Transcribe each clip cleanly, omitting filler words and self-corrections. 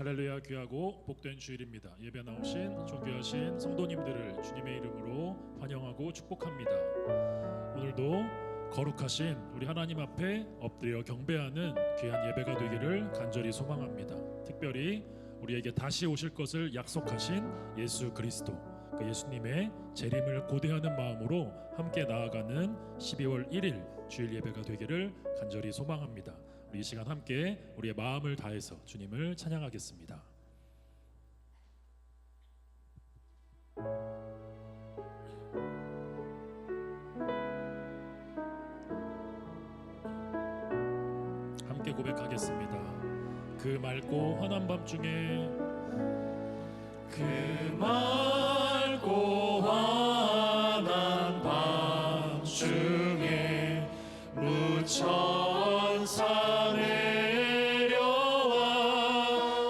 할렐루야. 귀하고 복된 주일입니다. 예배 나오신 존귀하신 성도님들을 주님의 이름으로 환영하고 축복합니다. 오늘도 거룩하신 우리 하나님 앞에 엎드려 경배하는 귀한 예배가 되기를 간절히 소망합니다. 특별히 우리에게 다시 오실 것을 약속하신 예수 그리스도, 그 예수님의 재림을 고대하는 마음으로 함께 나아가는 12월 1일 주일 예배가 되기를 간절히 소망합니다. 우리 이 시간 함께 우리의 마음을 다해서 주님을 찬양하겠습니다. 함께 고백하겠습니다. 그 맑고 환한 밤중에, 그 맑고 환한 밤중에 무천사 내려와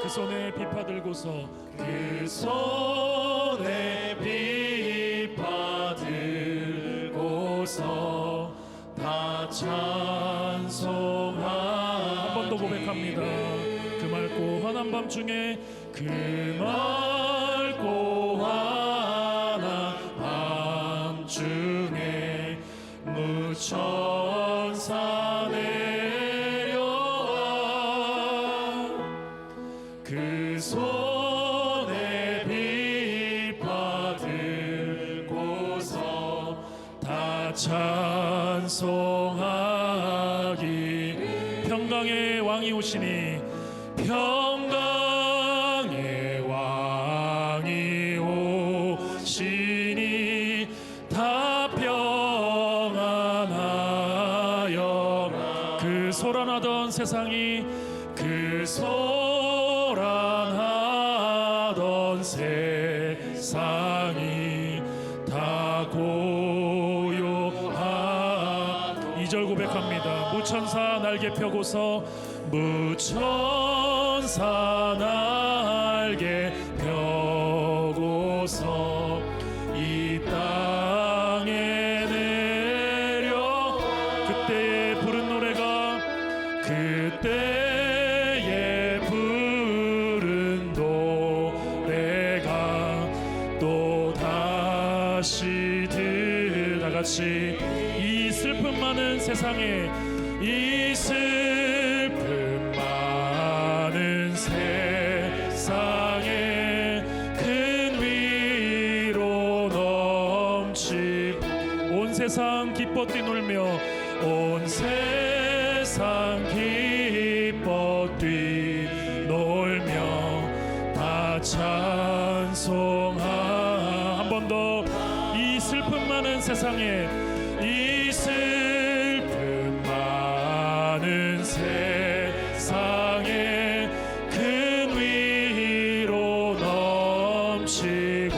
그 손에 비파 들고서, 그 손에 비파 들고서 다 찬송하. 한 번 더 고백합니다. 그 맑고 환한 밤중에, 그 맑고 환한 밤중에 무천사 내려와 그 손에 비파 들고서 다 찬송하기. 평강의 왕이 오시니, 평강의 왕이 오시니 다 평안하여. 그 소란하던 세상이, 그 소란하던 세상이 다 고요하. 2절 고백합니다. 무천사 날개 펴고서, 무천사 날개 펴고서 이 땅에 내려. 그때에 부른 노래가, 그때에 부른 노래가 또 다시 다같이 이 슬픔 많은 세상에, 이 슬픔 많은 세상에 큰 위로 넘치. 온 세상 기뻐 뛰놀며, 온 세상 기뻐 뛰놀며 다 찬송하. 한 번 더. 이 슬픔 많은 세상에, 이 슬픔 많은 세상에 큰 위로 넘치고,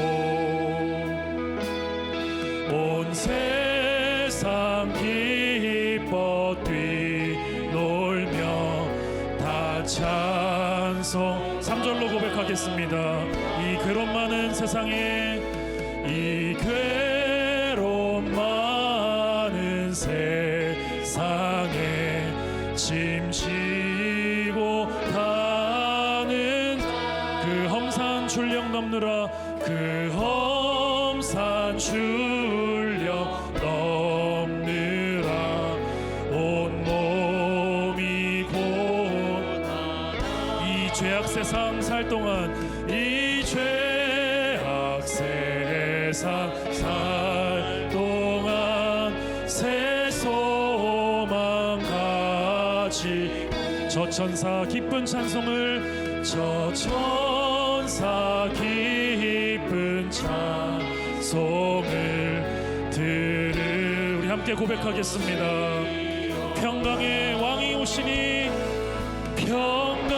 온 세상 기뻐 뛰놀며 다 찬송. 3절로 고백하겠습니다. 이 괴로움 많은 세상에, 이 괴로움 많은 세상에 짐 지고 가는 그 험산 출력 넘느라, 그 험산 출력 넘느라 온 몸이 고난. 이 죄악 세상 살 동안, 이 죄악 세상 살 동안 새 소망 가지. 저 천사 기쁜 찬송을, 저 천사 기쁜 찬송을 들으. 우리 함께 고백하겠습니다. 평강의 왕이 오시니, 평강의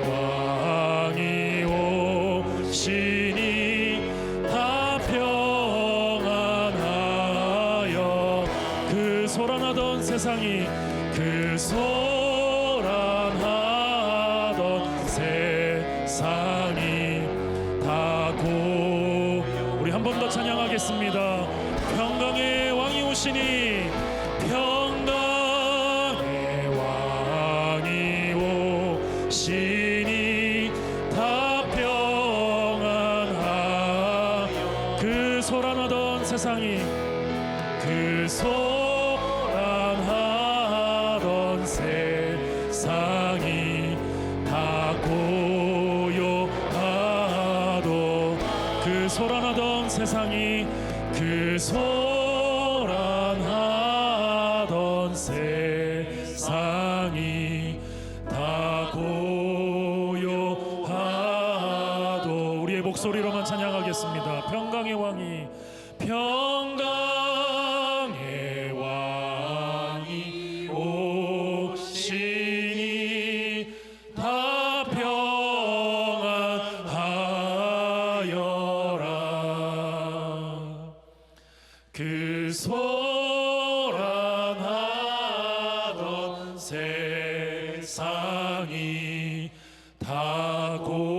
왕이 오시니 다 평안하여. 그 소란하던 세상이, 그 소란하던 세상이 다 고. 우리 한 번 더 찬양하겠습니다. 평강의 왕이 오시니, 평강의 왕이 오시니 소란하던 세상이 그 소란하던 세상이 다 고요하도 그 소란하던 세상이 그 소란하던 세상이 다 고요하도 우리의 목소리로만 찬양하겠습니다. 평강의 왕이 평강의 왕이 오시니 다 평안하여라. 그 소란하던 세상이 다 고요하도다.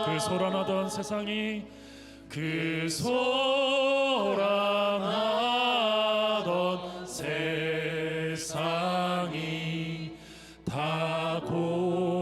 그 소란하던 세상이 그 소란하던 세상이 다 고요하도다.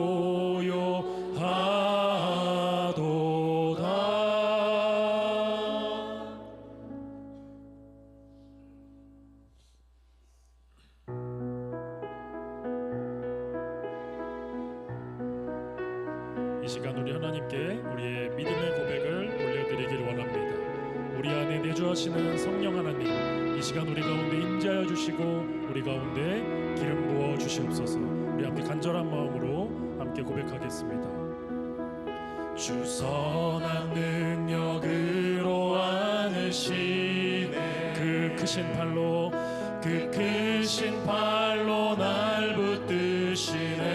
이 시간 우리 하나님께 우리의 믿음의 고백을 올려드리기를 원합니다. 우리 안에 내주하시는 성령 하나님, 이 시간 우리 가운데 임재하여 주시고 우리 가운데 기름 부어 주시옵소서. 우리 함께 간절한 마음으로 함께 고백하겠습니다. 주 선한 능력으로 안으시네. 그 크신 팔로 날 붙드시네.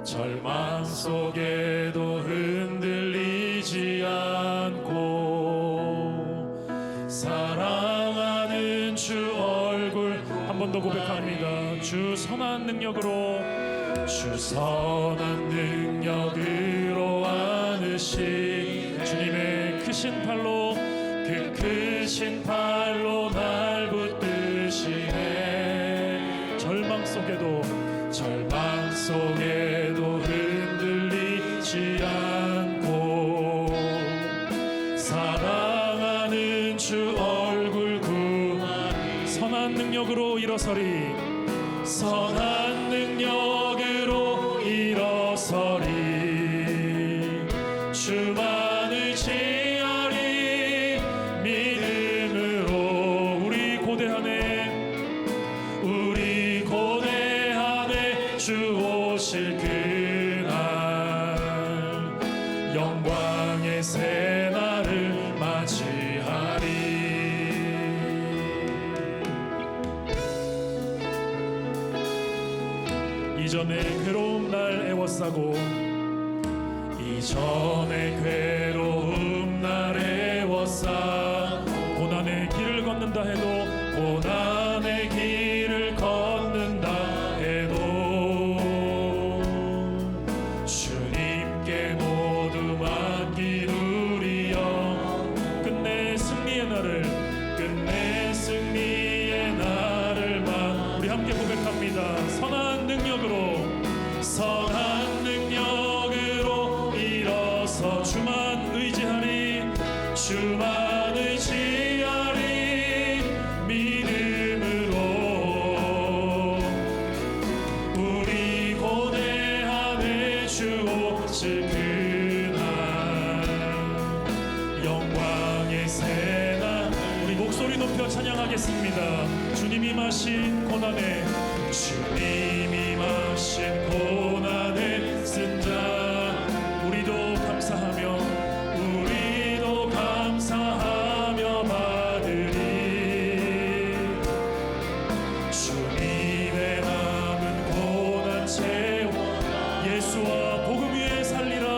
절망 속에도 흔들리지 않고 사랑하는 주 얼굴 한 번 더 고백합니다. 주 선한 능력으로 안으시 주님의 크신 팔로 날 붙드시네. 절망 속에도 흔들리지 않고 사랑하는 주 얼굴 선한 능력으로 일어서리. 선한 능력으로 일어서리. 주만 의지하리. 믿음으로 우리 고대하네 주 오실 그날 영광의 새날을 맞이하리. 이전에 괴로운 날 애워싸고 고난의 길을 걷는다 해도 주님께 모두 맡기두리여. 끝내 승리의 날을 우리 함께 고백합니다. 선한 능력으로 일어서 주만 의지하리. 믿음으로 우리 고대하네 주 오실 그날 영광의 새날. 우리 목소리 높여 찬양하겠습니다. 주님이 마신 고난에 쓴 자 우리도 감사하며 받으리. 주님의 남은 고난 채워 예수와 복음 위에 살리라.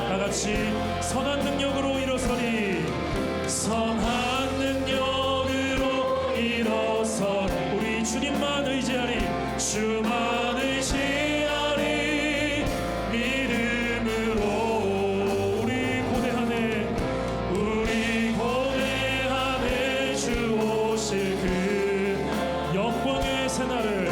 다같이 선한 능력으로 일어서리. 우리 주님만 의지하리. 믿음으로 우리 고대하네 주 오실 그 영광의 새날을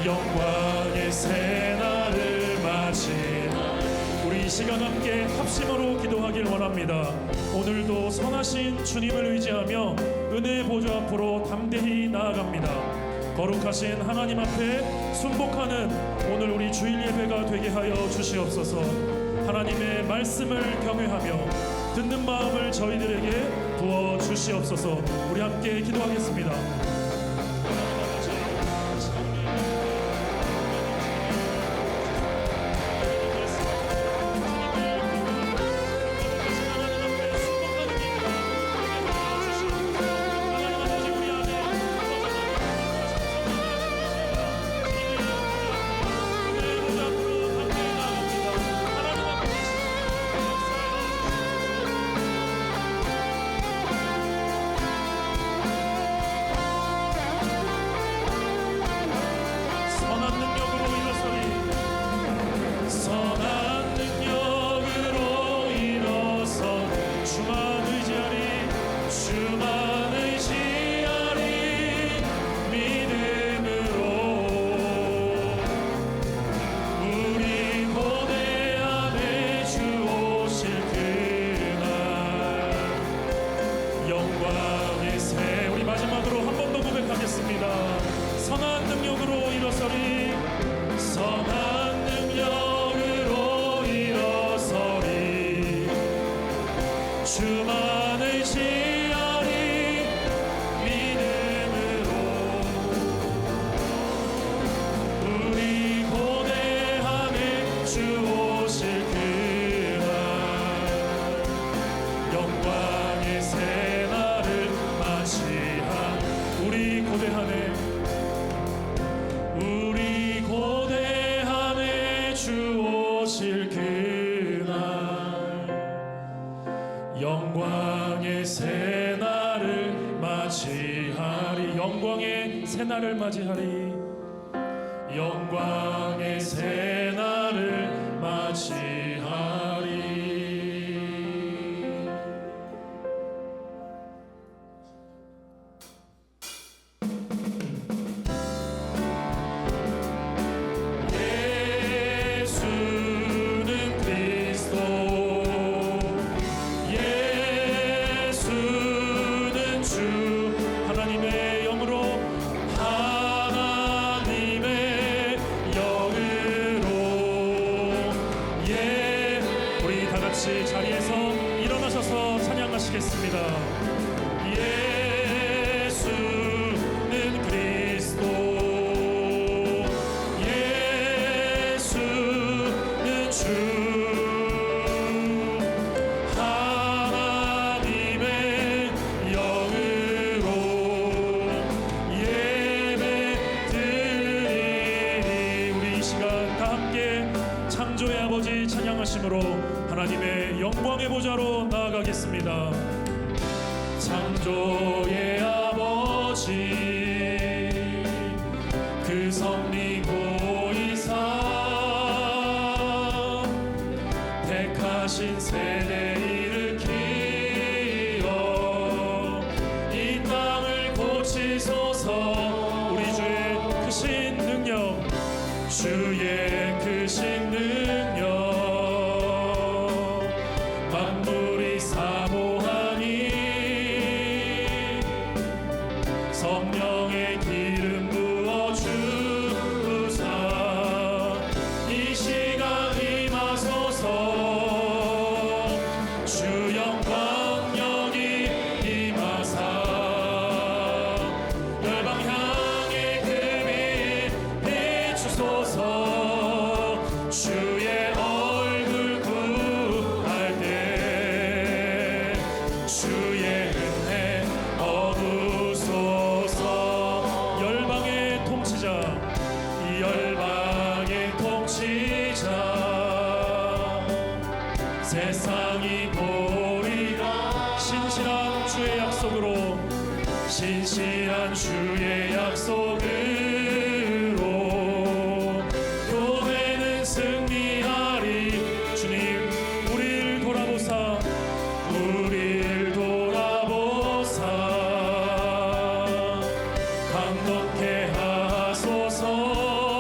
영광의 새날을 맞이 우리 이 시간 함께 합심으로 기도하길 원합니다. 오늘도 선하신 주님을 의지하며 은혜의 보좌 앞으로 담대히 나아갑니다. 거룩하신 하나님 앞에 순복하는 오늘 우리 주일 예배가 되게 하여 주시옵소서. 하나님의 말씀을 경외하며 듣는 마음을 저희들에게 부어 주시옵소서. 우리 함께 기도하겠습니다. 선한 능력으로 일어서리 선한 능력으로 일어서리 주만 의지하리 믿음으로 우리 고대함에 주 오실 그날 영광의 새날을 맞이한 우리 고대함에 주 오실 그날 영광의 새날을 맞이하리 영광의 새날을 맞이하리 영광의 새날을 맞이하리. 자리에서 일어나셔서 찬양하시겠습니다. 예수는 그리스도 예수는 주 하나님의 영으로 예배드리리. 우리 이 시간 다 함께 창조의 아버지 찬양하심으로 하나님의 영광의 보좌로 나아가겠습니다. 창조의 아버지 그 섭리 고이사 택하신 세대 일으키어 이 땅을 고치소서. 우리 주의 크신 능력 주의 크신 능력 만물이 사모하니 성령의 기름 부어주사 이 시간 임하소서. 주 영광 여기 임하사 열방 향해 그 빛 비추소서. 주의 얼굴 구할 때 주의 은혜 얻으소서. 열방의 통치자 이 열방의 통치자 세상이 보리라. 신실한 주의 약속으로 신실한 주의 약속으로 교회는 승리하리. 주님 우리를 돌아보사 우리를 돌아보사 강건케 하소서.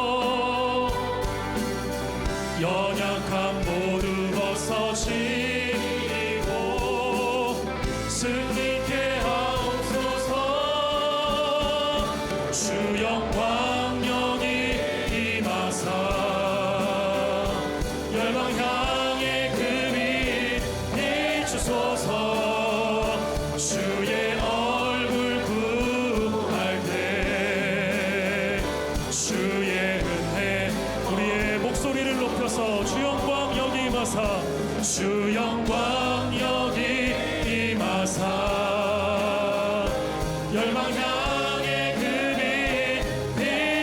영광 여기 임하사 열방 향해 그 빛 비추소서 주의 얼굴 구할 때 주의 은혜 우리의 목소리를 높여서 주 영광 여기 임하사 주 영광 여기 임하사 열방 향해 그 빛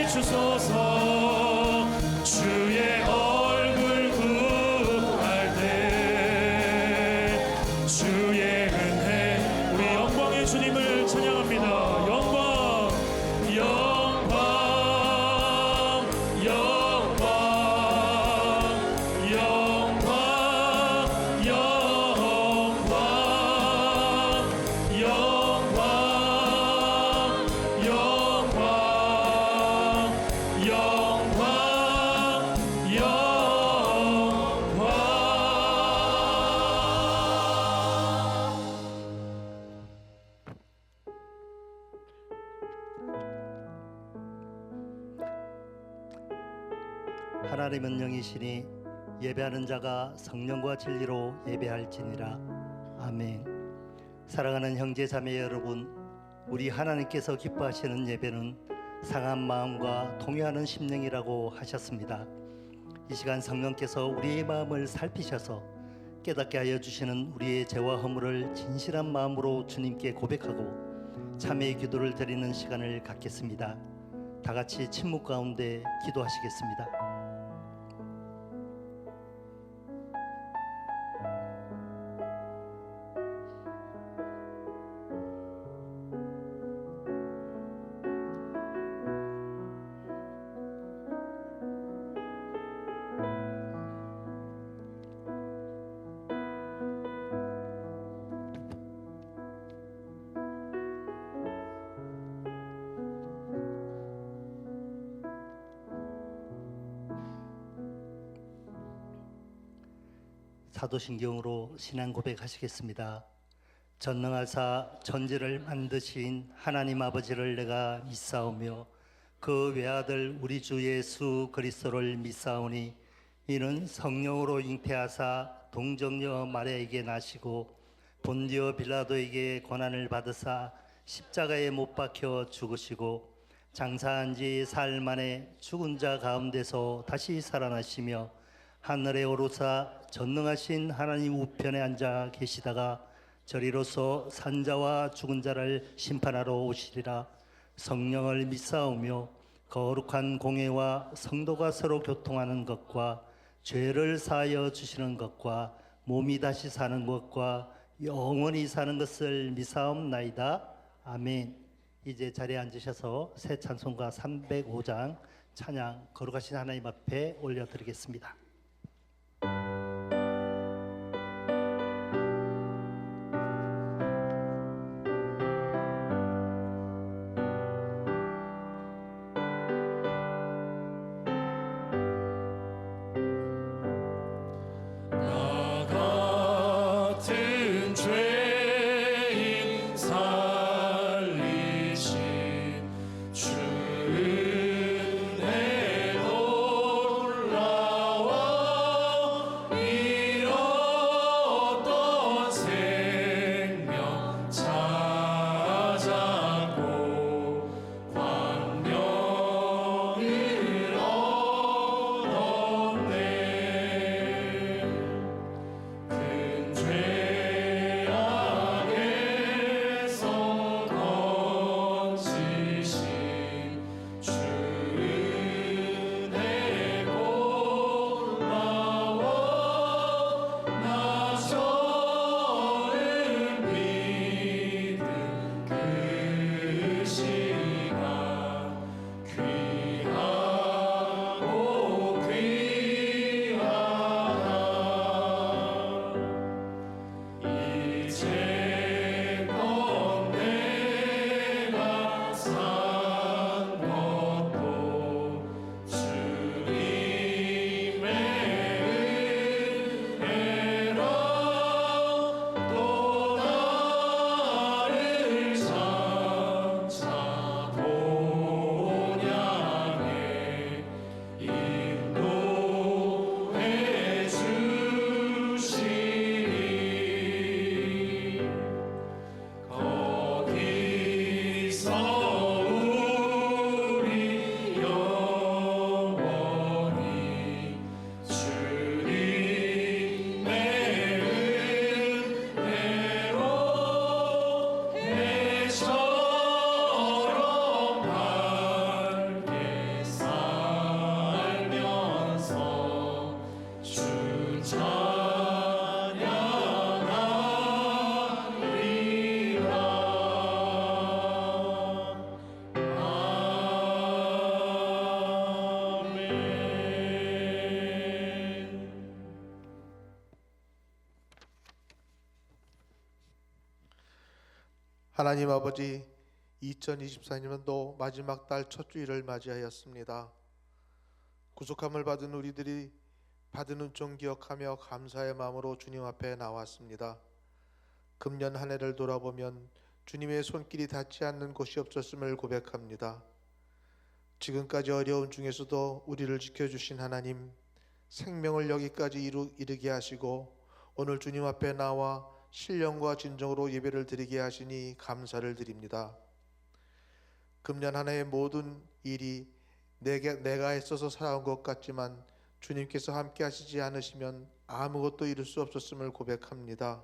비추소서 주의 얼굴 구할 때 주의 은혜 우리 영광의 주님을 찬양합니다. 영광 영광 영광 영광 영광 영광 영광 영광 영광 하나님은 영이시니 예배하는 자가 성령과 진리로 예배할지니라. 아멘. 사랑하는 형제 자매 여러분, 우리 하나님께서 기뻐하시는 예배는 상한 마음과 통회하는 심령이라고 하셨습니다. 이 시간 성령께서 우리의 마음을 살피셔서 깨닫게 하여 주시는 우리의 죄와 허물을 진실한 마음으로 주님께 고백하고 참회의 기도를 드리는 시간을 갖겠습니다. 다 같이 침묵 가운데 기도하시겠습니다. 사도신경으로 신앙 고백하시겠습니다. 전능하사 천지를 만드신 하나님 아버지를 내가 믿사오며 그 외아들 우리 주 예수 그리스도를 믿사오니 이는 성령으로 잉태하사 동정녀 마리아에게 나시고 본디오 빌라도에게 고난을 받으사 십자가에 못 박혀 죽으시고 장사한 지 사흘 만에 죽은 자 가운데서 다시 살아나시며 하늘에 오르사 전능하신 하나님 우편에 앉아 계시다가 저리로서 산자와 죽은 자를 심판하러 오시리라. 성령을 믿사오며 거룩한 공회와 성도가 서로 교통하는 것과 죄를 사하여 주시는 것과 몸이 다시 사는 것과 영원히 사는 것을 믿사옵나이다. 아멘. 이제 자리에 앉으셔서 새 찬송가 305장 찬양 거룩하신 하나님 앞에 올려드리겠습니다. 주의 놀라워 하나님 아버지, 2024년도 마지막 달 첫 주일을 맞이하였습니다. 구속함을 받은 우리들이 받은 은총 기억하며 감사의 마음으로 주님 앞에 나왔습니다. 금년 한 해를 돌아보면 주님의 손길이 닿지 않는 곳이 없었음을 고백합니다. 지금까지 어려운 중에서도 우리를 지켜주신 하나님, 생명을 여기까지 이르게 하시고 오늘 주님 앞에 나와 신령과 진정으로 예배를 드리게 하시니 감사를 드립니다. 금년 한 해의 모든 일이 내가 애써서 살아온 것 같지만 주님께서 함께 하시지 않으시면 아무것도 이룰 수 없었음을 고백합니다.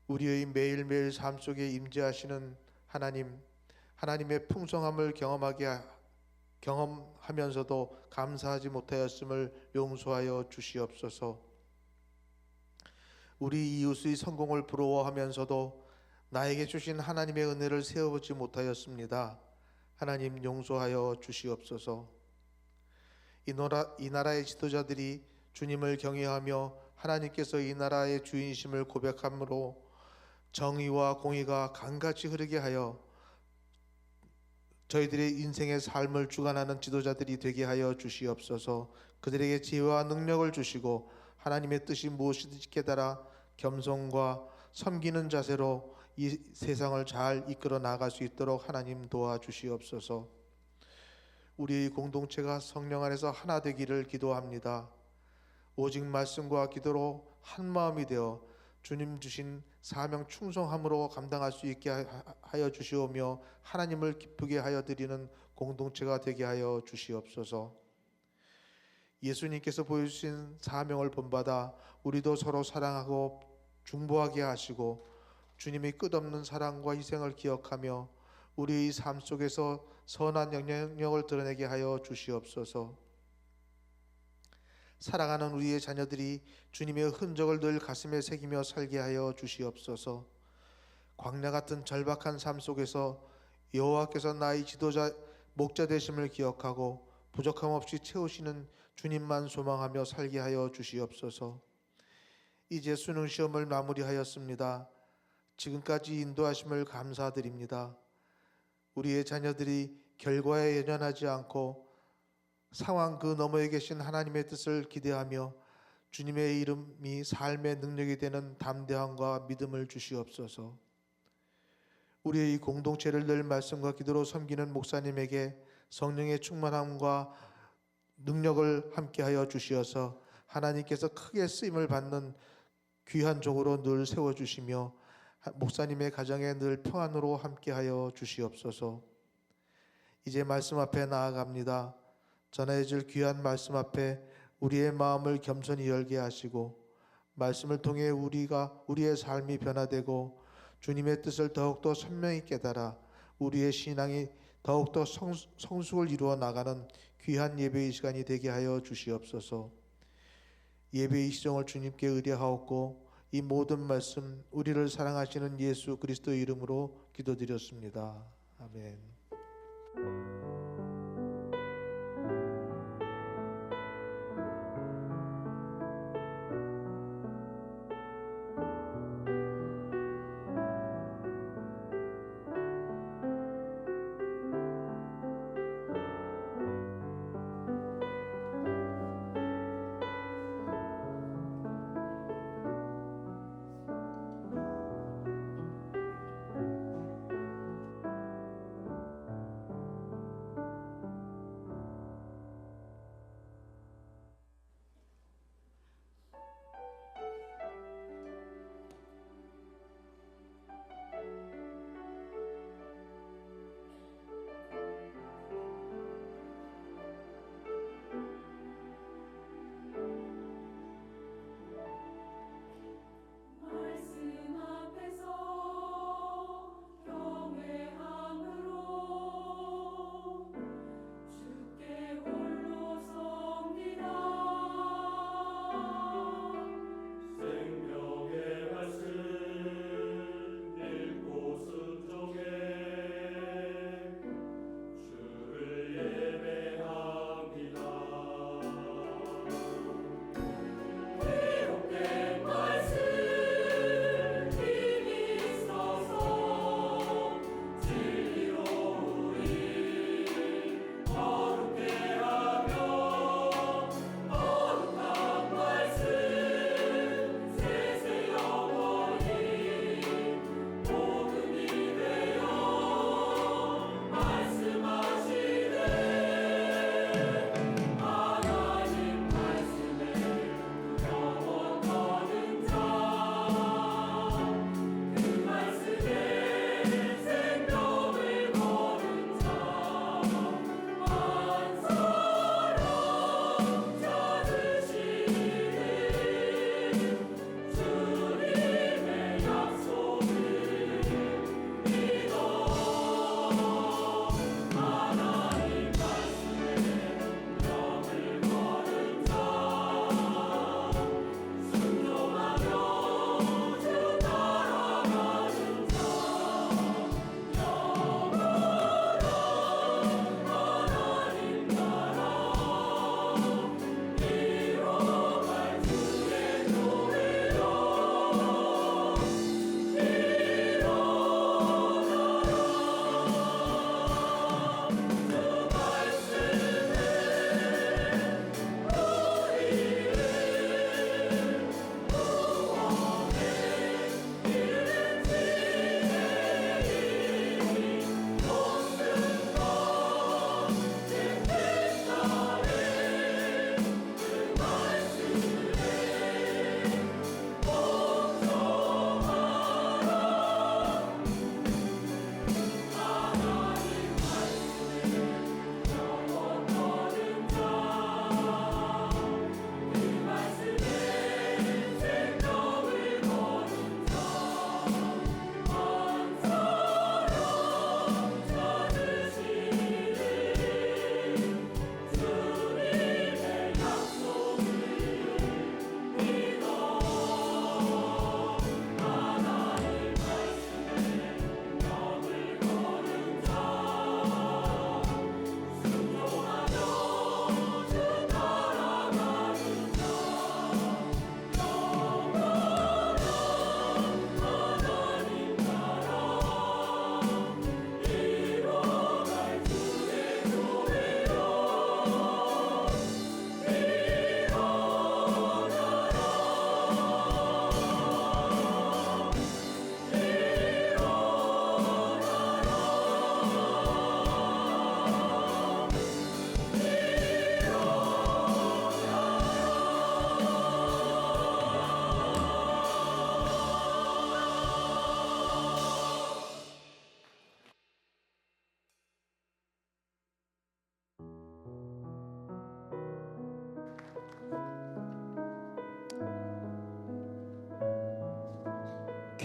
우리의 매일매일 삶 속에 임재하시는 하나님, 하나님의 풍성함을 경험하면서도 감사하지 못하였음을 용서하여 주시옵소서. 우리 이웃의 성공을 부러워하면서도 나에게 주신 하나님의 은혜를 세워보지 못하였습니다. 하나님 용서하여 주시옵소서. 이 나라의 지도자들이 주님을 경외하며 하나님께서 이 나라의 주인심을 고백함으로 정의와 공의가 강같이 흐르게 하여 저희들의 인생의 삶을 주관하는 지도자들이 되게 하여 주시옵소서. 그들에게 지혜와 능력을 주시고 하나님의 뜻이 무엇인지 깨달아 겸손과 섬기는 자세로 이 세상을 잘 이끌어 나갈 수 있도록 하나님 도와주시옵소서. 우리의 공동체가 성령 안에서 하나 되기를 기도합니다. 오직 말씀과 기도로 한 마음이 되어 주님 주신 사명 충성함으로 감당할 수 있게 하여 주시오며 하나님을 기쁘게 하여 드리는 공동체가 되게 하여 주시옵소서. 예수님께서 보여주신 사명을 본받아 우리도 서로 사랑하고 중보하게 하시고 주님의 끝없는 사랑과 희생을 기억하며 우리의 삶 속에서 선한 영향력을 드러내게 하여 주시옵소서. 사랑하는 우리의 자녀들이 주님의 흔적을 늘 가슴에 새기며 살게 하여 주시옵소서. 광야 같은 절박한 삶 속에서 여호와께서 나의 지도자 목자 되심을 기억하고 부족함 없이 채우시는 주님만 소망하며 살게 하여 주시옵소서. 이제 수능 시험을 마무리하였습니다. 지금까지 인도하심을 감사드립니다. 우리의 자녀들이 결과에 연연하지 않고 상황 그 너머에 계신 하나님의 뜻을 기대하며 주님의 이름이 삶의 능력이 되는 담대함과 믿음을 주시옵소서. 우리의 공동체를 늘 말씀과 기도로 섬기는 목사님에게 성령의 충만함과 능력을 함께하여 주시어서 하나님께서 크게 쓰임을 받는 귀한 종으로 늘 세워주시며 목사님의 가정에 늘 평안으로 함께하여 주시옵소서. 이제 말씀 앞에 나아갑니다. 전해질 귀한 말씀 앞에 우리의 마음을 겸손히 열게 하시고 말씀을 통해 우리의 삶이 변화되고 주님의 뜻을 더욱더 선명히 깨달아 우리의 신앙이 더욱더 성숙을 이루어 나가는 귀한 예배의 시간이 되게 하여 주시옵소서. 예배의 시종을 주님께 의뢰하옵고 이 모든 말씀 우리를 사랑하시는 예수 그리스도의 이름으로 기도드렸습니다. 아멘.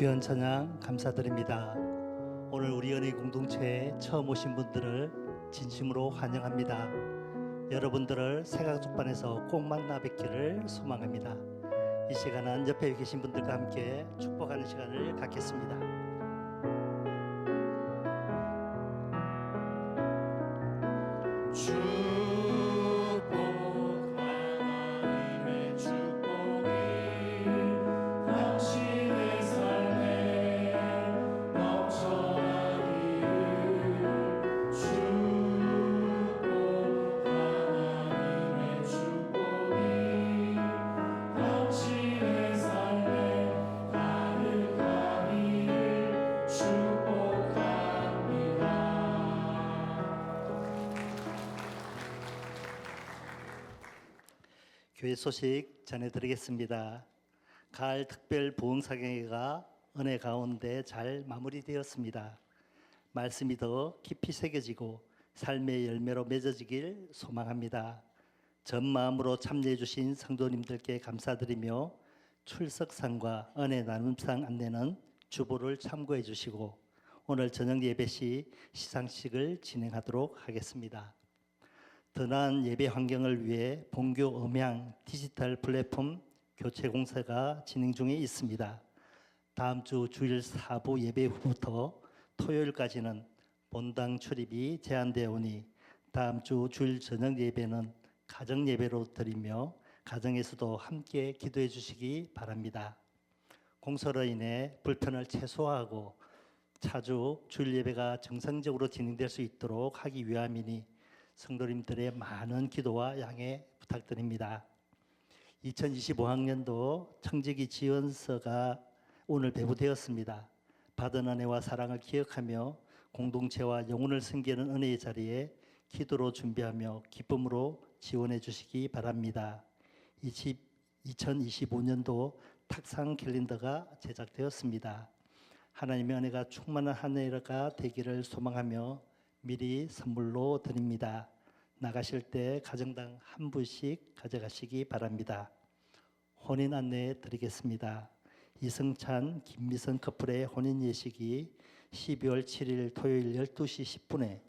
귀한 찬양 감사드립니다. 오늘 우리 연예 공동체에 처음 오신 분들을 진심으로 환영합니다. 여러분들을 새가족반에서 꼭 만나 뵙기를 소망합니다. 이 시간은 옆에 계신 분들과 함께 축복하는 시간을 갖겠습니다. 교회 소식 전해드리겠습니다. 가을 특별 부흥사경회가 은혜 가운데 잘 마무리되었습니다. 말씀이 더 깊이 새겨지고 삶의 열매로 맺어지길 소망합니다. 전 마음으로 참여해 주신 성도님들께 감사드리며 출석상과 은혜 나눔상 안내는 주보를 참고해 주시고 오늘 저녁 예배 시 시상식을 진행하도록 하겠습니다. 더 나은 예배 환경을 위해 본교 음향 디지털 플랫폼 교체 공사가 진행 중에 있습니다. 다음 주 주일 4부 예배 후부터 토요일까지는 본당 출입이 제한되어 오니 다음 주 주일 저녁 예배는 가정 예배로 드리며 가정에서도 함께 기도해 주시기 바랍니다. 공사로 인해 불편을 최소화하고 차주 주일 예배가 정상적으로 진행될 수 있도록 하기 위함이니 성도님들의 많은 기도와 양해 부탁드립니다. 2025학년도 청지기 지원서가 오늘 배부되었습니다. 받은 은혜와 사랑을 기억하며 공동체와 영혼을 섬기는 은혜의 자리에 기도로 준비하며 기쁨으로 지원해 주시기 바랍니다. 2025년도 탁상 캘린더가 제작되었습니다. 하나님의 은혜가 충만한 한 해가 되기를 소망하며 미리 선물로 드립니다. 나가실 때 가정당 한 분씩 가져가시기 바랍니다. 혼인 안내 드리겠습니다. 이승찬, 김미선 커플의 혼인 예식이 12월 7일 토요일 12시 10분에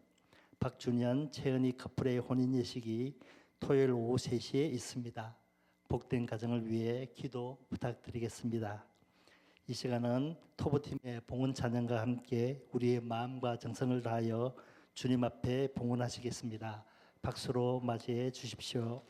박준현, 최은희 커플의 혼인 예식이 토요일 오후 3시에 있습니다. 복된 가정을 위해 기도 부탁드리겠습니다. 이 시간은 토부팀의 봉헌 찬양과 함께 우리의 마음과 정성을 다하여 주님 앞에 봉헌하시겠습니다. 박수로 맞이해 주십시오.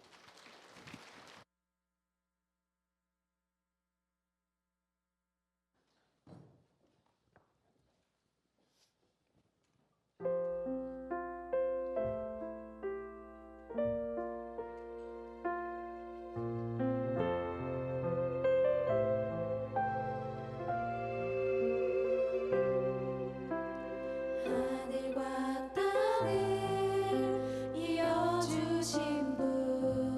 하늘과 땅을 이어주신 분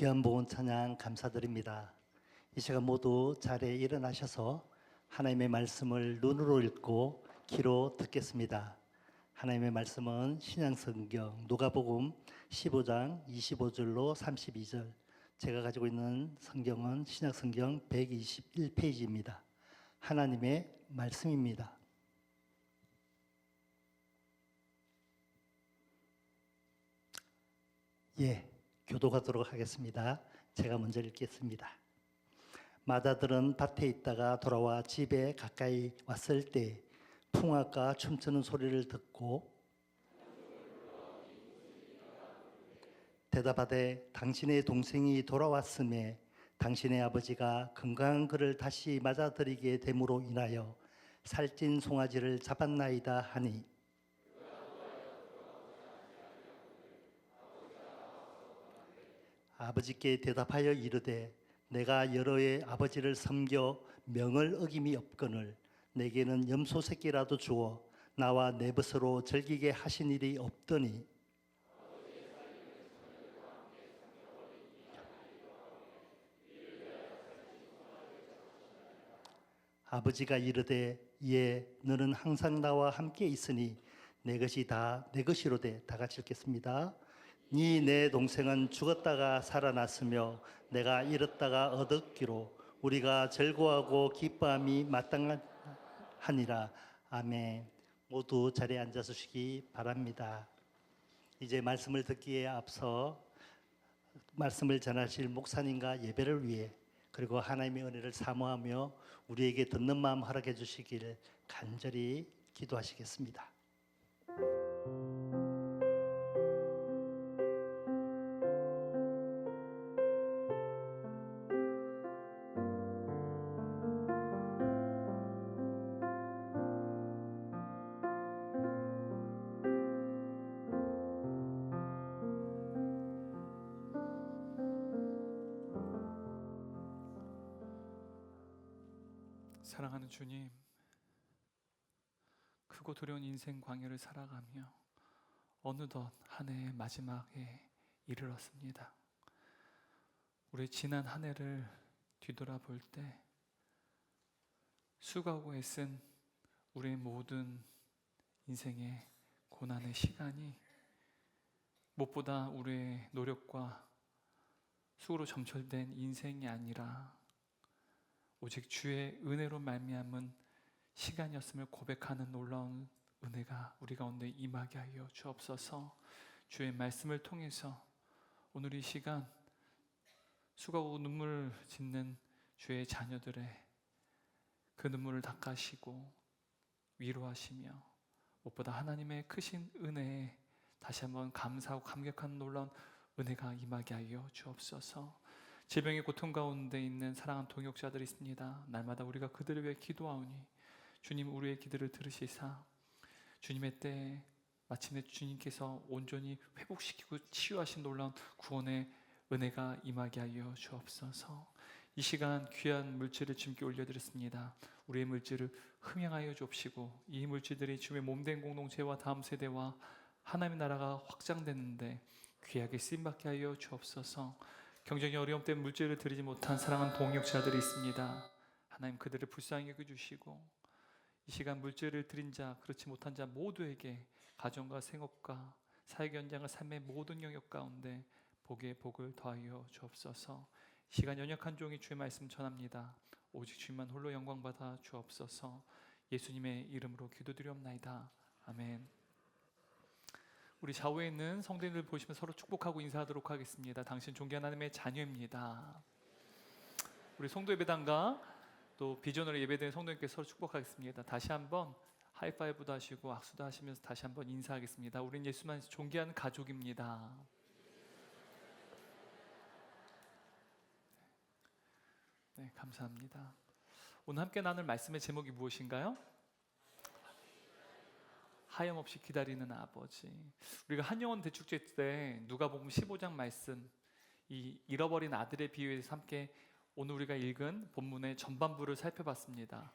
귀한 복은 찬양 감사드립니다. 이 시간 모두 자리에 일어나셔서 하나님의 말씀을 눈으로 읽고 귀로 듣겠습니다. 하나님의 말씀은 신약성경 누가복음 15장 25절로 32절, 제가 가지고 있는 성경은 신약성경 121페이지입니다. 하나님의 말씀입니다. 교도하도록 하겠습니다. 제가 먼저 읽겠습니다. 마다들은 밭에 있다가 돌아와 집에 가까이 왔을 때 풍악과 춤추는 소리를 듣고 대답하되 당신의 동생이 돌아왔음에 당신의 아버지가 건강한 그를 다시 맞아들이게 됨으로 인하여 살찐 송아지를 잡았나이다 하니, 아버지께 대답하여 이르되 내가 여러 해 아버지를 섬겨 명을 어김이 없거늘 내게는 염소 새끼라도 주어 나와 내 벗으로 즐기게 하신 일이 없더니, 아버지가 이르되 너는 항상 나와 함께 있으니 내 것이 다 내 것이로되. 다 같이 읽겠습니다. 내 동생은 죽었다가 살아났으며 내가 잃었다가 얻었기로 우리가 즐거워하고 기뻐함이 마땅하니라. 아멘. 모두 자리에 앉아주시기 바랍니다. 이제 말씀을 듣기에 앞서 말씀을 전하실 목사님과 예배를 위해, 그리고 하나님의 은혜를 사모하며 우리에게 듣는 마음 허락해 주시길 간절히 기도하시겠습니다. 사랑하는 주님, 크고 두려운 인생 광야를 살아가며 어느덧 한 해의 마지막에 이르렀습니다. 우리 지난 한 해를 뒤돌아볼 때 수고하고 애쓴 우리의 모든 인생의 고난의 시간이 무엇보다 우리의 노력과 수고로 점철된 인생이 아니라 오직 주의 은혜로 말미암은 시간이었음을 고백하는 놀라운 은혜가 우리 가운데 임하게 하여 주옵소서. 주의 말씀을 통해서 오늘 이 시간 수고하고 눈물 짓는 주의 자녀들의 그 눈물을 닦아시고 위로하시며 무엇보다 하나님의 크신 은혜에 다시 한번 감사하고 감격하는 놀라운 은혜가 임하게 하여 주옵소서. 질병의 고통 가운데 있는 사랑하는 동역자들이 있습니다. 날마다 우리가 그들을 위해 기도하오니 주님 우리의 기도를 들으시사 주님의 때에 마침내 주님께서 온전히 회복시키고 치유하신 놀라운 구원의 은혜가 임하게 하여 주옵소서. 이 시간 귀한 물질을 주님께 올려드렸습니다. 우리의 물질을 흥행하여 주옵시고 이 물질들이 주님의 몸된 공동체와 다음 세대와 하나님의 나라가 확장되는데 귀하게 쓰임받게 하여 주옵소서. 경쟁의 어려움 때문에 물질을 드리지 못한 사랑하는 동역자들이 있습니다. 하나님 그들을 불쌍히 여겨주시고 이 시간 물질을 드린 자, 그렇지 못한 자 모두에게 가정과 생업과 사역 현장과 삶의 모든 영역 가운데 복의 복을 더하여 주옵소서. 이 시간 연약한 종이 주의 말씀 전합니다. 오직 주님만 홀로 영광 받아 주옵소서. 예수님의 이름으로 기도드리옵나이다. 아멘. 우리 좌우에 있는 성도님들 보시면 서로 축복하고 인사하도록 하겠습니다. 당신 존귀한 하나님의 자녀입니다. 우리 성도 예배당과 또 비전으로 예배드리는 성도님께 서로 축복하겠습니다. 다시 한번 하이파이브도 하시고 악수도 하시면서 다시 한번 인사하겠습니다. 우린 예수만 존귀한 가족입니다. 네, 감사합니다. 오늘 함께 나눌 말씀의 제목이 무엇인가요? 하염없이 기다리는 아버지. 우리가 한영원 대축제 때 누가복음 15장 말씀, 이 잃어버린 아들의 비유에서 함께 오늘 우리가 읽은 본문의 전반부를 살펴봤습니다.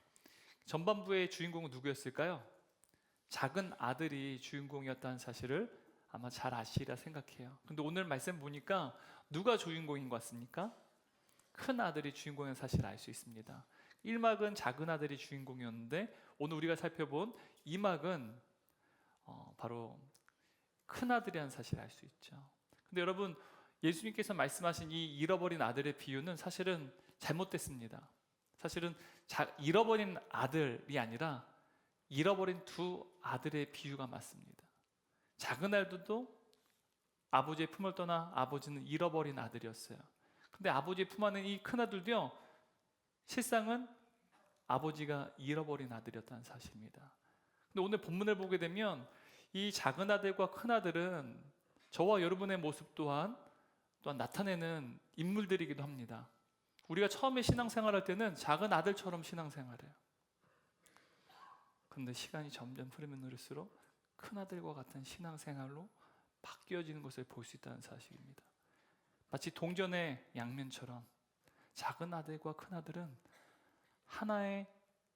전반부의 주인공은 누구였을까요? 작은 아들이 주인공이었다는 사실을 아마 잘 아시리라 생각해요. 근데 오늘 말씀 보니까 누가 주인공인 것 같습니까? 큰 아들이 주인공인 사실 알 수 있습니다. 1막은 작은 아들이 주인공이었는데 오늘 우리가 살펴본 2막은 바로 큰 아들이라는 사실을 알 수 있죠. 근데 여러분, 예수님께서 말씀하신 이 잃어버린 아들의 비유는 사실은 잘못됐습니다. 사실은 잃어버린 아들이 아니라 잃어버린 두 아들의 비유가 맞습니다. 작은 아들도 아버지의 품을 떠나 아버지는 잃어버린 아들이었어요. 근데 아버지의 품 안에 이 큰 아들도요, 실상은 아버지가 잃어버린 아들이었다는 사실입니다. 근데 오늘 본문을 보게 되면 이 작은 아들과 큰 아들은 저와 여러분의 모습 또한 나타내는 인물들이기도 합니다. 우리가 처음에 신앙생활할 때는 작은 아들처럼 신앙생활해요. 그런데 시간이 점점 흐르면 흐를수록 큰 아들과 같은 신앙생활로 바뀌어지는 것을 볼 수 있다는 사실입니다. 마치 동전의 양면처럼 작은 아들과 큰 아들은 하나의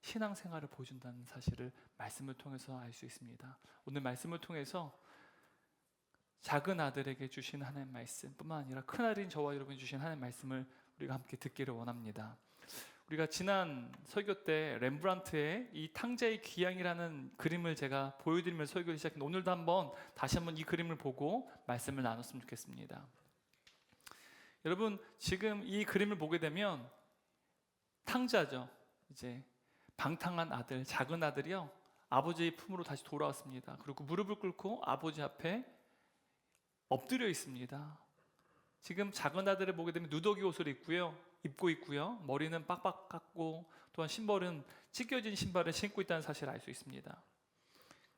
신앙생활을 보여준다는 사실을 말씀을 통해서 알 수 있습니다. 오늘 말씀을 통해서 작은 아들에게 주신 하나님의 말씀뿐만 아니라 큰 아들인 저와 여러분이 주신 하나님의 말씀을 우리가 함께 듣기를 원합니다. 우리가 지난 설교 때 렘브란트의 이 탕자의 귀향이라는 그림을 제가 보여드리면서 설교를 시작했는데 오늘도 다시 한번 이 그림을 보고 말씀을 나눴으면 좋겠습니다. 여러분, 지금 이 그림을 보게 되면 탕자죠. 이제 방탕한 아들, 작은 아들이요, 아버지의 품으로 다시 돌아왔습니다. 그리고 무릎을 꿇고 아버지 앞에 엎드려 있습니다. 지금 작은 아들을 보게 되면 누더기 옷을 입고 있고요. 머리는 빡빡 깎고 또한 신발은 찢겨진 신발을 신고 있다는 사실을 알 수 있습니다.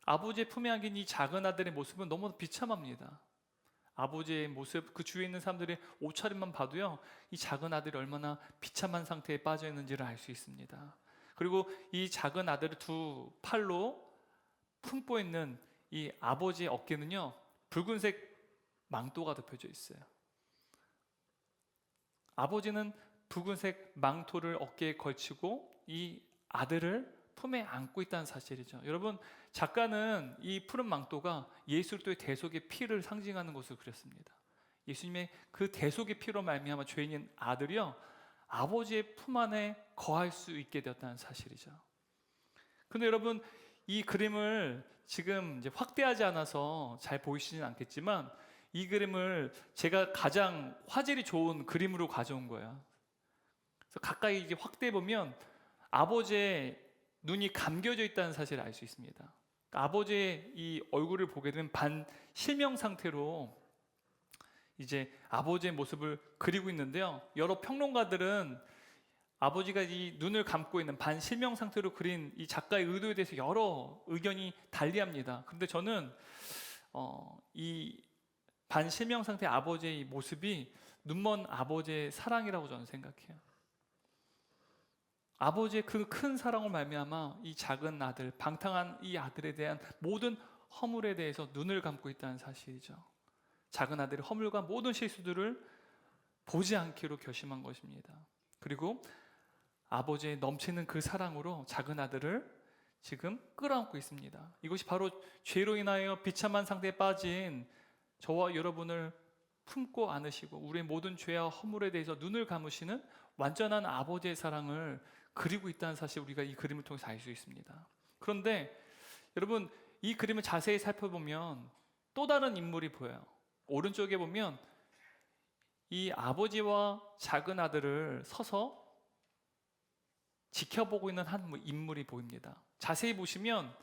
아버지의 품에 안긴 이 작은 아들의 모습은 너무 비참합니다. 아버지의 모습, 그 주위에 있는 사람들의 옷차림만 봐도요, 이 작은 아들이 얼마나 비참한 상태에 빠져 있는지를 알 수 있습니다. 그리고 이 작은 아들을 두 팔로 품고 있는 이 아버지의 어깨는요, 붉은색 망토가 덮여져 있어요. 아버지는 붉은색 망토를 어깨에 걸치고 이 아들을 품에 안고 있다는 사실이죠. 여러분, 작가는 이 푸른 망토가 예수 그리스도의 대속의 피를 상징하는 것을 그렸습니다. 예수님의 그 대속의 피로 말미암아 죄인인 아들이요, 아버지의 품 안에 거할 수 있게 되었다는 사실이죠. 근데 여러분, 이 그림을 지금 이제 확대하지 않아서 잘 보이시진 않겠지만 이 그림을 제가 가장 화질이 좋은 그림으로 가져온 거예요. 그래서 가까이 이제 확대해 보면 아버지의 눈이 감겨져 있다는 사실을 알 수 있습니다. 그러니까 아버지의 이 얼굴을 보게 되면 반실명 상태로 이제 아버지의 모습을 그리고 있는데요. 여러 평론가들은 아버지가 이 눈을 감고 있는 반실명 상태로 그린 이 작가의 의도에 대해서 여러 의견이 달리합니다. 그런데 저는 이 반실명 상태의 아버지의 이 모습이 눈먼 아버지의 사랑이라고 저는 생각해요. 아버지의 그 큰 사랑을 말미암아 이 작은 아들, 방탕한 이 아들에 대한 모든 허물에 대해서 눈을 감고 있다는 사실이죠. 작은 아들이 허물과 모든 실수들을 보지 않기로 결심한 것입니다. 그리고 아버지의 넘치는 그 사랑으로 작은 아들을 지금 끌어안고 있습니다. 이것이 바로 죄로 인하여 비참한 상태에 빠진 저와 여러분을 품고 안으시고 우리의 모든 죄와 허물에 대해서 눈을 감으시는 완전한 아버지의 사랑을 그리고 있다는 사실, 우리가 이 그림을 통해서 알 수 있습니다. 그런데 여러분, 이 그림을 자세히 살펴보면 또 다른 인물이 보여요. 오른쪽에 보면 이 아버지와 작은 아들을 서서 지켜보고 있는 한 인물이 보입니다. 자세히 보시면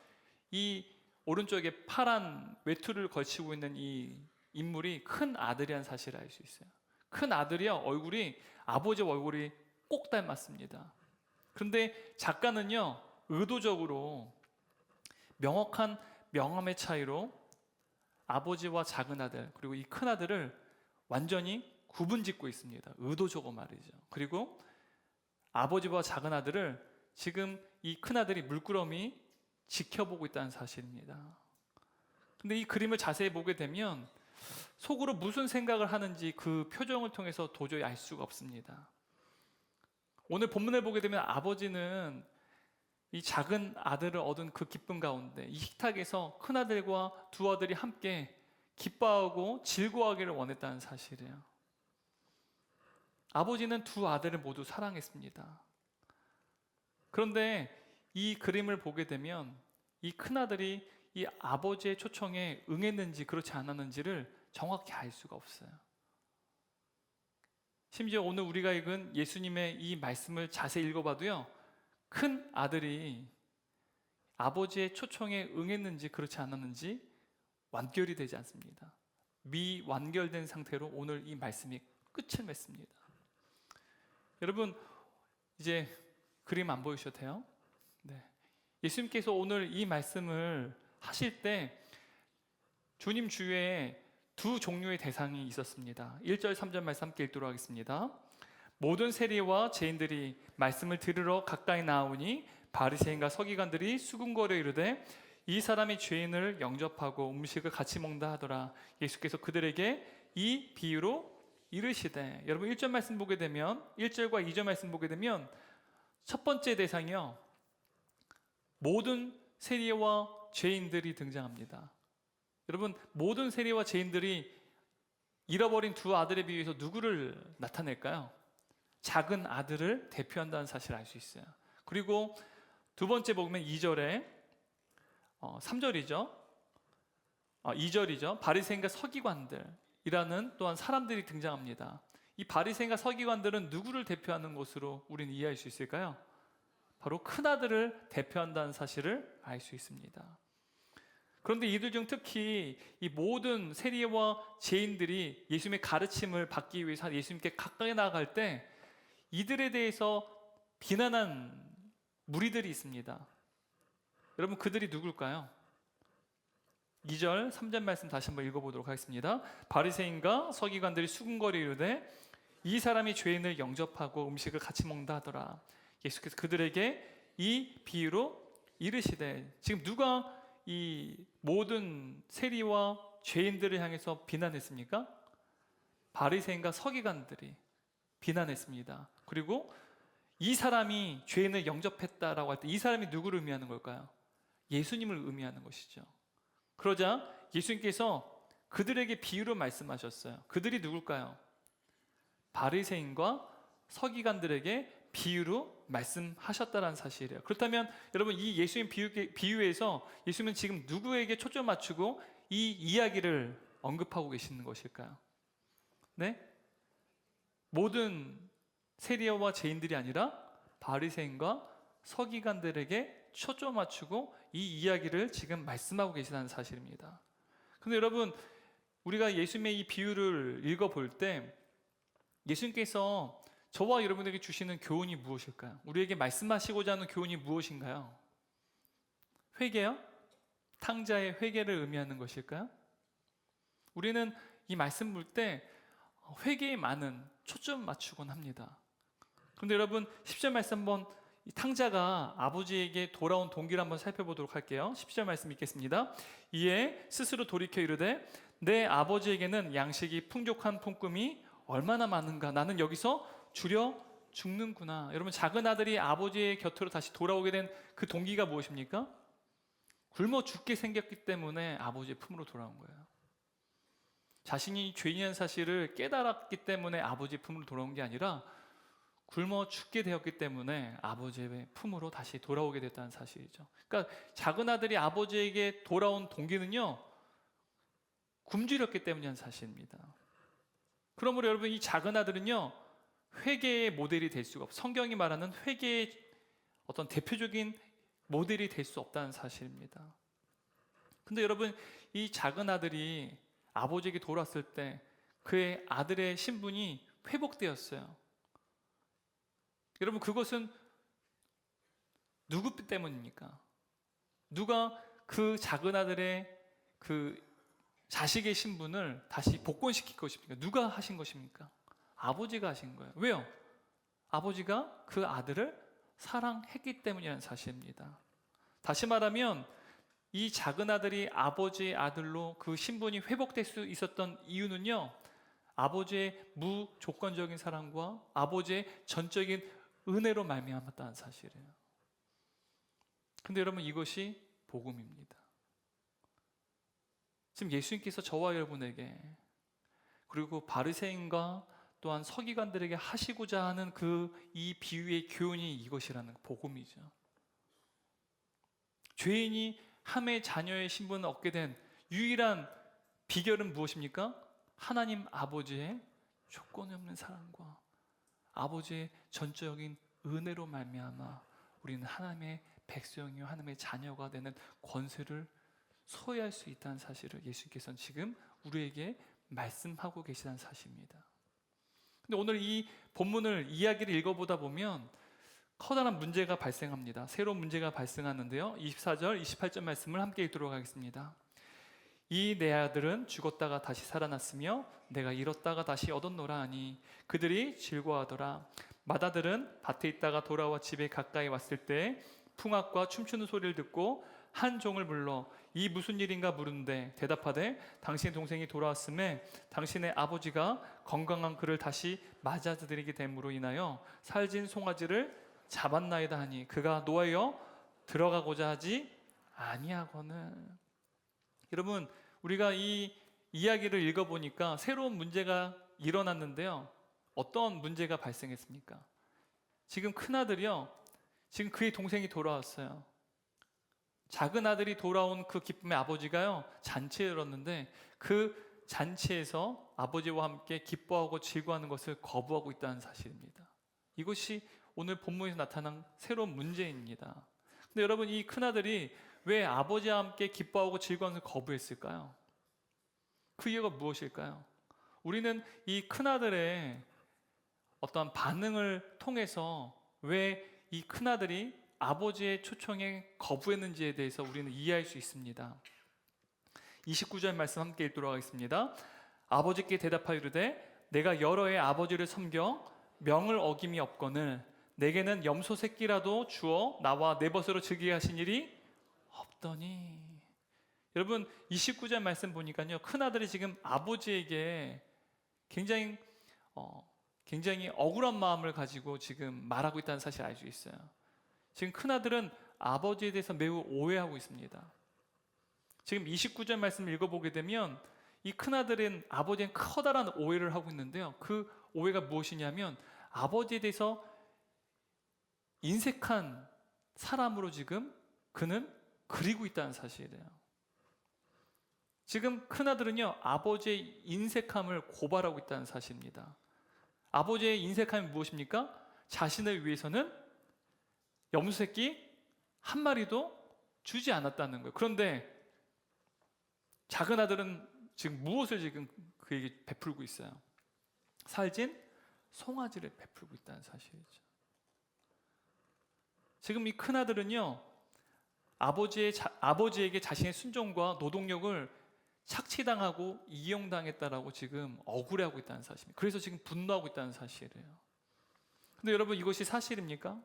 이 오른쪽에 파란 외투를 걸치고 있는 이 인물이 큰 아들이라는 사실을 알 수 있어요. 큰 아들이요, 얼굴이 아버지 얼굴이 꼭 닮았습니다. 그런데 작가는요, 의도적으로 명확한 명암의 차이로 아버지와 작은 아들, 그리고 이 큰 아들을 완전히 구분짓고 있습니다. 의도적으로 말이죠. 그리고 아버지와 작은 아들을 지금 이 큰 아들이 물끄러미 지켜보고 있다는 사실입니다. 근데 이 그림을 자세히 보게 되면 속으로 무슨 생각을 하는지 그 표정을 통해서 도저히 알 수가 없습니다. 오늘 본문을 보게 되면 아버지는 이 작은 아들을 얻은 그 기쁨 가운데 이 식탁에서 큰 아들과 두 아들이 함께 기뻐하고 즐거워하기를 원했다는 사실이에요. 아버지는 두 아들을 모두 사랑했습니다. 그런데 이 그림을 보게 되면 이 큰아들이 이 아버지의 초청에 응했는지 그렇지 않았는지를 정확히 알 수가 없어요. 심지어 오늘 우리가 읽은 예수님의 이 말씀을 자세히 읽어봐도요, 큰 아들이 아버지의 초청에 응했는지 그렇지 않았는지 완결이 되지 않습니다. 미완결된 상태로 오늘 이 말씀이 끝을 맺습니다. 여러분, 이제 그림 안 보이셔도 돼요. 네. 예수님께서 오늘 이 말씀을 하실 때 주님 주위에 두 종류의 대상이 있었습니다. 1절 3절 말씀 함께 읽도록 하겠습니다. 모든 세리와 죄인들이 말씀을 들으러 가까이 나오니 바리새인과 서기관들이 수군거려 이르되 이 사람이 죄인을 영접하고 음식을 같이 먹는다 하더라. 예수께서 그들에게 이 비유로 이르시되, 여러분 1절 말씀 보게 되면 1절과 2절 말씀 보게 되면 첫 번째 대상이요, 모든 세리와 죄인들이 등장합니다. 여러분, 모든 세리와 죄인들이 잃어버린 두 아들에 비유해서 누구를 나타낼까요? 작은 아들을 대표한다는 사실을 알 수 있어요. 그리고 두 번째 보면 2절에 3절이죠. 2절이죠. 바리새인과 서기관들이라는 또한 사람들이 등장합니다. 이 바리새인과 서기관들은 누구를 대표하는 것으로 우리는 이해할 수 있을까요? 바로 큰아들을 대표한다는 사실을 알 수 있습니다. 그런데 이들 중 특히 이 모든 세리와 죄인들이 예수님의 가르침을 받기 위해서 예수님께 가까이 나아갈 때 이들에 대해서 비난한 무리들이 있습니다. 여러분, 그들이 누굴까요? 2절 3절 말씀 다시 한번 읽어보도록 하겠습니다. 바리새인과 서기관들이 수군거리 이르되 이 사람이 죄인을 영접하고 음식을 같이 먹는다 하더라. 예수께서 그들에게 이 비유로 이르시되, 지금 누가 이 모든 세리와 죄인들을 향해서 비난했습니까? 바리새인과 서기관들이 비난했습니다. 그리고 이 사람이 죄인을 영접했다라고 할 때 이 사람이 누구를 의미하는 걸까요? 예수님을 의미하는 것이죠. 그러자 예수님께서 그들에게 비유로 말씀하셨어요. 그들이 누굴까요? 바리새인과 서기관들에게 비유로 말씀하셨다는 사실이에요. 그렇다면 여러분, 이 예수님 비유에서 예수님은 지금 누구에게 초점 맞추고 이 이야기를 언급하고 계시는 것일까요? 네? 모든 세리와 죄인들이 아니라 바리새인과 서기관들에게 초점 맞추고 이 이야기를 지금 말씀하고 계시다는 사실입니다. 그런데 여러분, 우리가 예수님의 이 비유를 읽어볼 때 예수님께서 저와 여러분에게 주시는 교훈이 무엇일까요? 우리에게 말씀하시고자 하는 교훈이 무엇인가요? 회개요? 탕자의 회개를 의미하는 것일까요? 우리는 이 말씀 볼 때 회개에 많은 초점 맞추곤 합니다. 그런데 여러분, 10절 말씀 한번, 이 탕자가 아버지에게 돌아온 동기를 한번 살펴보도록 할게요. 10절 말씀 읽겠습니다. 이에 스스로 돌이켜 이르되 내 아버지에게는 양식이 풍족한 품금이 얼마나 많은가, 나는 여기서 줄여 죽는구나. 여러분, 작은 아들이 아버지의 곁으로 다시 돌아오게 된 그 동기가 무엇입니까? 굶어 죽게 생겼기 때문에 아버지의 품으로 돌아온 거예요. 자신이 죄인이라는 사실을 깨달았기 때문에 아버지의 품으로 돌아온 게 아니라 굶어 죽게 되었기 때문에 아버지의 품으로 다시 돌아오게 됐다는 사실이죠. 그러니까 작은 아들이 아버지에게 돌아온 동기는요, 굶주렸기 때문이라는 사실입니다. 그러므로 여러분, 이 작은 아들은요, 회개의 모델이 될 수가 없어요. 성경이 말하는 회개의 어떤 대표적인 모델이 될 수 없다는 사실입니다. 근데 여러분, 이 작은 아들이 아버지에게 돌아왔을 때 그의 아들의 신분이 회복되었어요. 여러분, 그것은 누구 때문입니까? 누가 그 작은 아들의 그 자식의 신분을 다시 복권시킬 것입니까? 누가 하신 것입니까? 아버지가 하신 거예요. 왜요? 아버지가 그 아들을 사랑했기 때문이라는 사실입니다. 다시 말하면 이 작은 아들이 아버지의 아들로 그 신분이 회복될 수 있었던 이유는요, 아버지의 무조건적인 사랑과 아버지의 전적인 은혜로 말미암았다는 사실이에요. 근데 여러분, 이것이 복음입니다. 지금 예수님께서 저와 여러분에게, 그리고 바리새인과 또한 서기관들에게 하시고자 하는 그 이 비유의 교훈이 이것이라는 복음이죠. 죄인이 함의 자녀의 신분을 얻게 된 유일한 비결은 무엇입니까? 하나님 아버지의 조건이 없는 사랑과 아버지의 전적인 은혜로 말미암아 우리는 하나님의 백성이요 하나님의 자녀가 되는 권세를 소유할 수 있다는 사실을 예수님께서는 지금 우리에게 말씀하고 계시다는 사실입니다. 근데 오늘 이 본문을 이야기를 읽어보다 보면 커다란 문제가 발생합니다. 새로운 문제가 발생하는데요. 24절, 28절 말씀을 함께 읽도록 하겠습니다. 이 내 아들은 죽었다가 다시 살아났으며 내가 잃었다가 다시 얻었노라 하니 그들이 즐거워하더라. 맏아들은 밭에 있다가 돌아와 집에 가까이 왔을 때 풍악과 춤추는 소리를 듣고 한 종을 불러 이 무슨 일인가 물은데 대답하되 당신의 동생이 돌아왔음에 당신의 아버지가 건강한 그를 다시 맞아들이게 됨으로 인하여 살진 송아지를 잡았나이다 하니 그가 노하여 들어가고자 하지 아니하거늘. 여러분, 우리가 이 이야기를 읽어보니까 새로운 문제가 일어났는데요. 어떤 문제가 발생했습니까? 지금 큰아들이요, 지금 그의 동생이 돌아왔어요. 작은 아들이 돌아온 그 기쁨의 아버지가요, 잔치를 열었는데 그 잔치에서 아버지와 함께 기뻐하고 즐거워하는 것을 거부하고 있다는 사실입니다. 이것이 오늘 본문에서 나타난 새로운 문제입니다. 근데 여러분, 이 큰아들이 왜 아버지와 함께 기뻐하고 즐거워하는 것을 거부했을까요? 그 이유가 무엇일까요? 우리는 이 큰아들의 어떠한 반응을 통해서 왜 이 큰아들이 아버지의 초청에 거부했는지에 대해서 우리는 이해할 수 있습니다. 29절 말씀 함께 읽도록 하겠습니다. 아버지께 대답하여 이르되 내가 여러 해 아버지를 섬겨 명을 어김이 없거늘 내게는 염소 새끼라도 주어 나와 내 벗으로 즐기게 하신 일이 없더니. 여러분, 29절 말씀 보니까요, 큰아들이 지금 아버지에게 굉장히 억울한 마음을 가지고 지금 말하고 있다는 사실을 알 수 있어요. 지금 큰아들은 아버지에 대해서 매우 오해하고 있습니다. 지금 29절 말씀을 읽어보게 되면 이 큰아들은 아버지에 커다란 오해를 하고 있는데요. 그 오해가 무엇이냐면 아버지에 대해서 인색한 사람으로 지금 그는 그리고 있다는 사실이에요. 지금 큰아들은요, 아버지의 인색함을 고발하고 있다는 사실입니다. 아버지의 인색함이 무엇입니까? 자신을 위해서는 염소 새끼 한 마리도 주지 않았다는 거예요. 그런데 작은 아들은 지금 무엇을 지금 그에게 베풀고 있어요? 살진 송아지를 베풀고 있다는 사실이죠. 지금 이 큰아들은요, 아버지에게 자신의 순종과 노동력을 착취당하고 이용당했다라고 지금 억울해하고 있다는 사실입니다. 그래서 지금 분노하고 있다는 사실이에요. 근데 여러분, 이것이 사실입니까?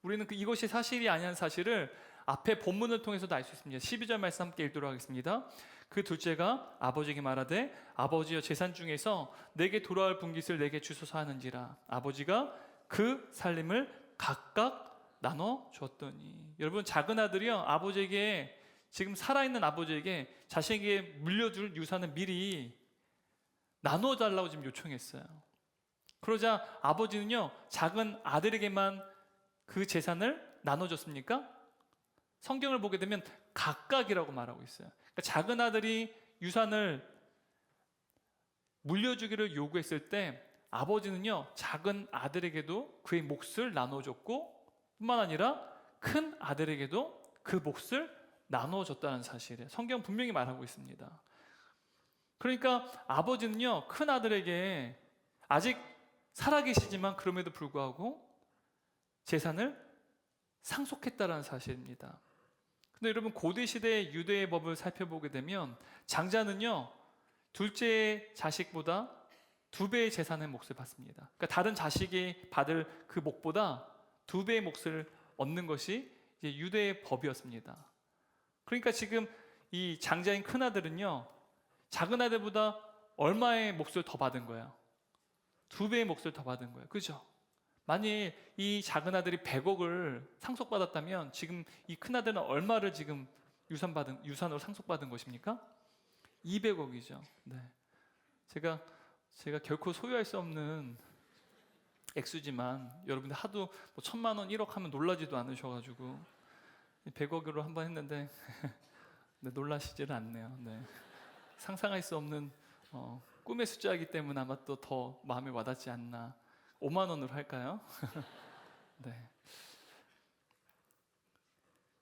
우리는 이것이 사실이 아니라는 사실을 앞에 본문을 통해서도 알 수 있습니다. 12절 말씀 함께 읽도록 하겠습니다. 그 둘째가 아버지에게 말하되 아버지여 제산 중에서 내게 돌아올 분깃을 내게 주소서 하는지라. 아버지가 그 살림을 각각 나눠 줬더니. 여러분, 작은 아들이요, 아버지에게, 지금 살아있는 아버지에게 자신에게 물려줄 유산을 미리 나눠달라고 지금 요청했어요. 그러자 아버지는요, 작은 아들에게만 그 재산을 나눠줬습니까? 성경을 보게 되면 각각이라고 말하고 있어요. 그러니까 작은 아들이 유산을 물려주기를 요구했을 때 아버지는요, 작은 아들에게도 그의 몫을 나눠줬고 뿐만 아니라 큰 아들에게도 그 몫을 나눠줬다는 사실이에요. 성경 분명히 말하고 있습니다. 그러니까 아버지는요, 큰 아들에게 아직 살아계시지만 그럼에도 불구하고 재산을 상속했다는 사실입니다. 근데 여러분, 고대 시대의 유대의 법을 살펴보게 되면 장자는요, 둘째 자식보다 2배의 재산의 몫을 받습니다. 그러니까 다른 자식이 받을 그 몫보다 2배의 몫을 얻는 것이 이제 유대의 법이었습니다. 그러니까 지금 이 장자인 큰아들은요, 작은 아들보다 얼마의 몫을 더 받은 거예요? 2배의 몫을 더 받은 거예요. 그죠? 만일 이 작은 아들이 100억을 상속받았다면 지금 이 큰아들은 얼마를 지금 유산으로 상속받은 것입니까? 200억이죠. 네. 제가 결코 소유할 수 없는 액수지만 여러분들 하도 뭐 1,000만 원, 1억 하면 놀라지도 않으셔가지고 100억으로 한번 했는데 네, 놀라시지는 않네요. 네. 상상할 수 없는 꿈의 숫자이기 때문에 아마 또 더 마음에 와닿지 않나. 5만 원으로 할까요? 네.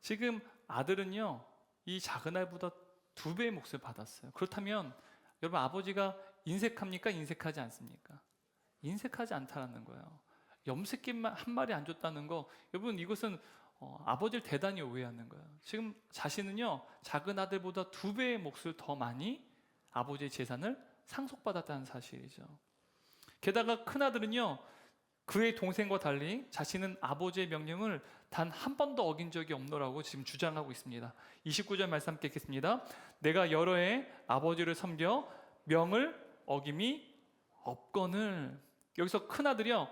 지금 아들은요, 이 작은 아이보다 2배의 몫을 받았어요. 그렇다면 여러분, 아버지가 인색합니까? 인색하지 않습니까? 인색하지 않다라는 거예요. 염색기 한 마리 안 줬다는 거, 여러분, 이것은 아버지를 대단히 오해하는 거예요. 지금 자신은요, 작은 아들보다 2배의 몫을 더 많이 아버지의 재산을 상속받았다는 사실이죠. 게다가 큰 아들은요, 그의 동생과 달리 자신은 아버지의 명령을 단 한 번도 어긴 적이 없노라고 지금 주장하고 있습니다. 29절 말씀 함께 읽겠습니다. 내가 여러 해 아버지를 섬겨 명을 어김이 없거늘. 여기서 큰 아들이요,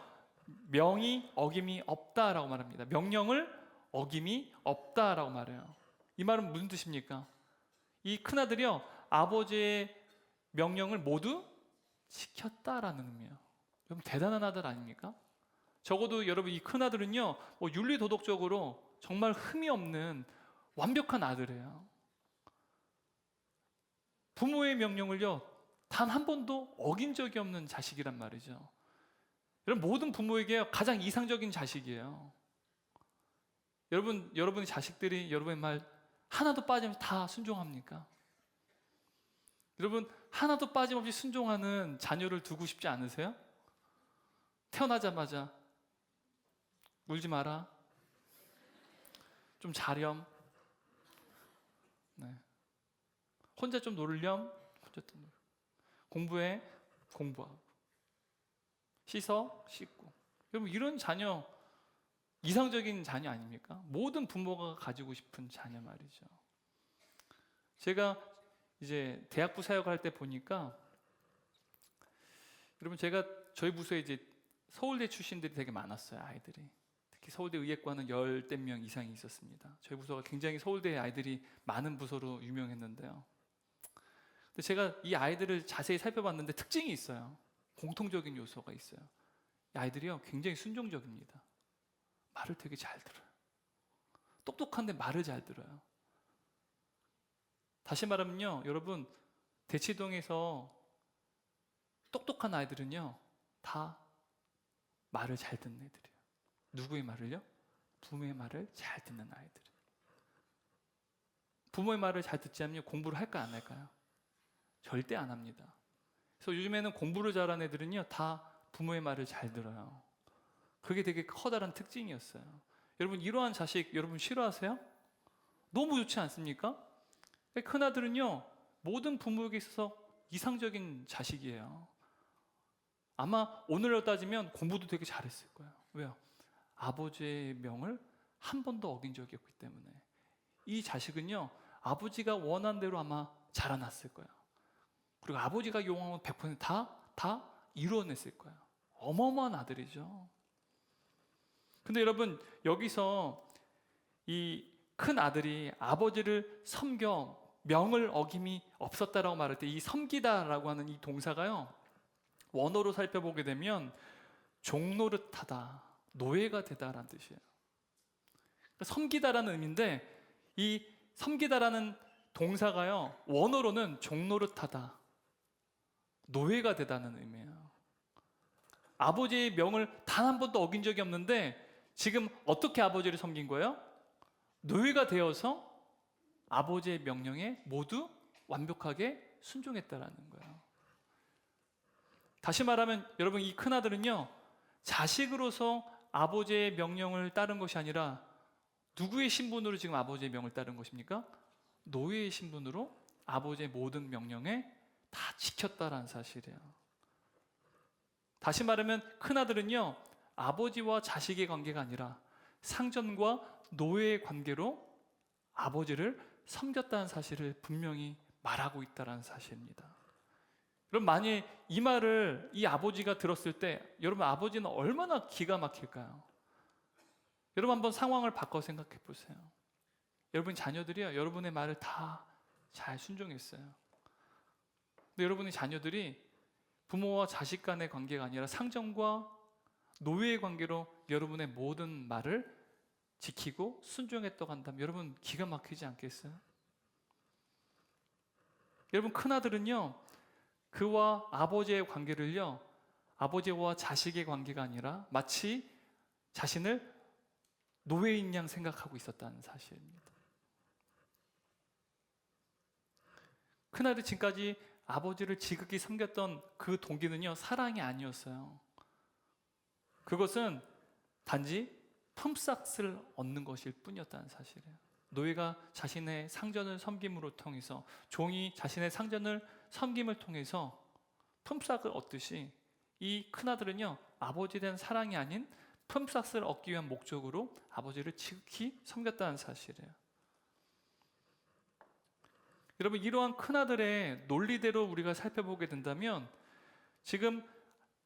명이 어김이 없다라고 말합니다. 명령을 어김이 없다라고 말해요. 이 말은 무슨 뜻입니까? 이 큰 아들이요, 아버지의 명령을 모두 지켰다라는 의미예요. 여러분, 대단한 아들 아닙니까? 적어도 여러분, 이 큰 아들은요, 뭐 윤리 도덕적으로 정말 흠이 없는 완벽한 아들이에요. 부모의 명령을요, 단 한 번도 어긴 적이 없는 자식이란 말이죠. 여러분, 모든 부모에게 가장 이상적인 자식이에요. 여러분의 자식들이 여러분의 말 하나도 빠짐없이 다 순종합니까? 여러분, 하나도 빠짐없이 순종하는 자녀를 두고 싶지 않으세요? 태어나자마자 울지 마라, 좀 자렴, 네. 혼자 좀 놀렴, 혼자 좀 놀. 공부해, 공부하고, 씻어, 씻고. 여러분, 이런 자녀 이상적인 자녀 아닙니까? 모든 부모가 가지고 싶은 자녀 말이죠. 제가 이제 대학부 사역할 때 보니까, 여러분, 제가 저희 부서에 이제 서울대 출신들이 되게 많았어요. 아이들이. 특히 서울대 의예과는 10대 명 이상이 있었습니다. 저희 부서가 굉장히 서울대 아이들이 많은 부서로 유명했는데요. 근데 제가 이 아이들을 자세히 살펴봤는데 특징이 있어요. 공통적인 요소가 있어요. 이 아이들이요, 굉장히 순종적입니다. 말을 되게 잘 들어요. 똑똑한데 말을 잘 들어요. 다시 말하면요, 여러분, 대치동에서 똑똑한 아이들은요, 다 말을 잘 듣는 애들이에요. 누구의 말을요? 부모의 말을 잘 듣는 아이들. 부모의 말을 잘 듣지 않으면 공부를 할까요, 안 할까요? 절대 안 합니다. 그래서 요즘에는 공부를 잘하는 애들은요, 다 부모의 말을 잘 들어요. 그게 되게 커다란 특징이었어요. 여러분, 이러한 자식 여러분 싫어하세요? 너무 좋지 않습니까? 큰 아들은요, 모든 부모에게 있어서 이상적인 자식이에요. 아마 오늘로 따지면 공부도 되게 잘했을 거예요. 왜요? 아버지의 명을 한 번도 어긴 적이 없기 때문에. 이 자식은요, 아버지가 원한 대로 아마 자라났을 거예요. 그리고 아버지가 요구하면 100% 다 이루어냈을 거예요. 어마어마한 아들이죠. 근데 여러분, 여기서 이 큰 아들이 아버지를 섬겨 명을 어김이 없었다라고 말할 때, 이 섬기다라고 하는 이 동사가요, 원어로 살펴보게 되면 종노릇하다, 노예가 되다라는 뜻이에요. 섬기다라는 의미인데, 이 섬기다라는 동사가요, 원어로는 종노릇하다, 노예가 되다는 의미예요. 아버지의 명을 단 한 번도 어긴 적이 없는데 지금 어떻게 아버지를 섬긴 거예요? 노예가 되어서 아버지의 명령에 모두 완벽하게 순종했다라는 거예요. 다시 말하면 여러분, 이 큰아들은요, 자식으로서 아버지의 명령을 따른 것이 아니라 누구의 신분으로 지금 아버지의 명을 따른 것입니까? 노예의 신분으로 아버지의 모든 명령에 다 지켰다라는 사실이에요. 다시 말하면 큰아들은요, 아버지와 자식의 관계가 아니라 상전과 노예의 관계로 아버지를 섬겼다는 사실을 분명히 말하고 있다는 사실입니다. 여러분, 만약 이 말을 이 아버지가 들었을 때 여러분, 아버지는 얼마나 기가 막힐까요? 여러분, 한번 상황을 바꿔 생각해 보세요. 여러분 자녀들이요, 여러분의 말을 다 잘 순종했어요. 근데 여러분의 자녀들이 부모와 자식 간의 관계가 아니라 상전과 노예의 관계로 여러분의 모든 말을 지키고 순종했다고 한다면 여러분 기가 막히지 않겠어요? 여러분 큰아들은요, 그와 아버지의 관계를요, 아버지와 자식의 관계가 아니라 마치 자신을 노예인 양 생각하고 있었다는 사실입니다. 큰아들이 지금까지 아버지를 지극히 섬겼던 그 동기는요, 사랑이 아니었어요. 그것은 단지 품삯을 얻는 것일 뿐이었다는 사실이에요. 노예가 자신의 상전을 섬김으로 통해서, 종이 자신의 상전을 섬김을 통해서 품삯을 얻듯이 이 큰아들은요, 아버지에 대한 사랑이 아닌 품삯을 얻기 위한 목적으로 아버지를 지극히 섬겼다는 사실이에요. 여러분, 이러한 큰아들의 논리대로 우리가 살펴보게 된다면 지금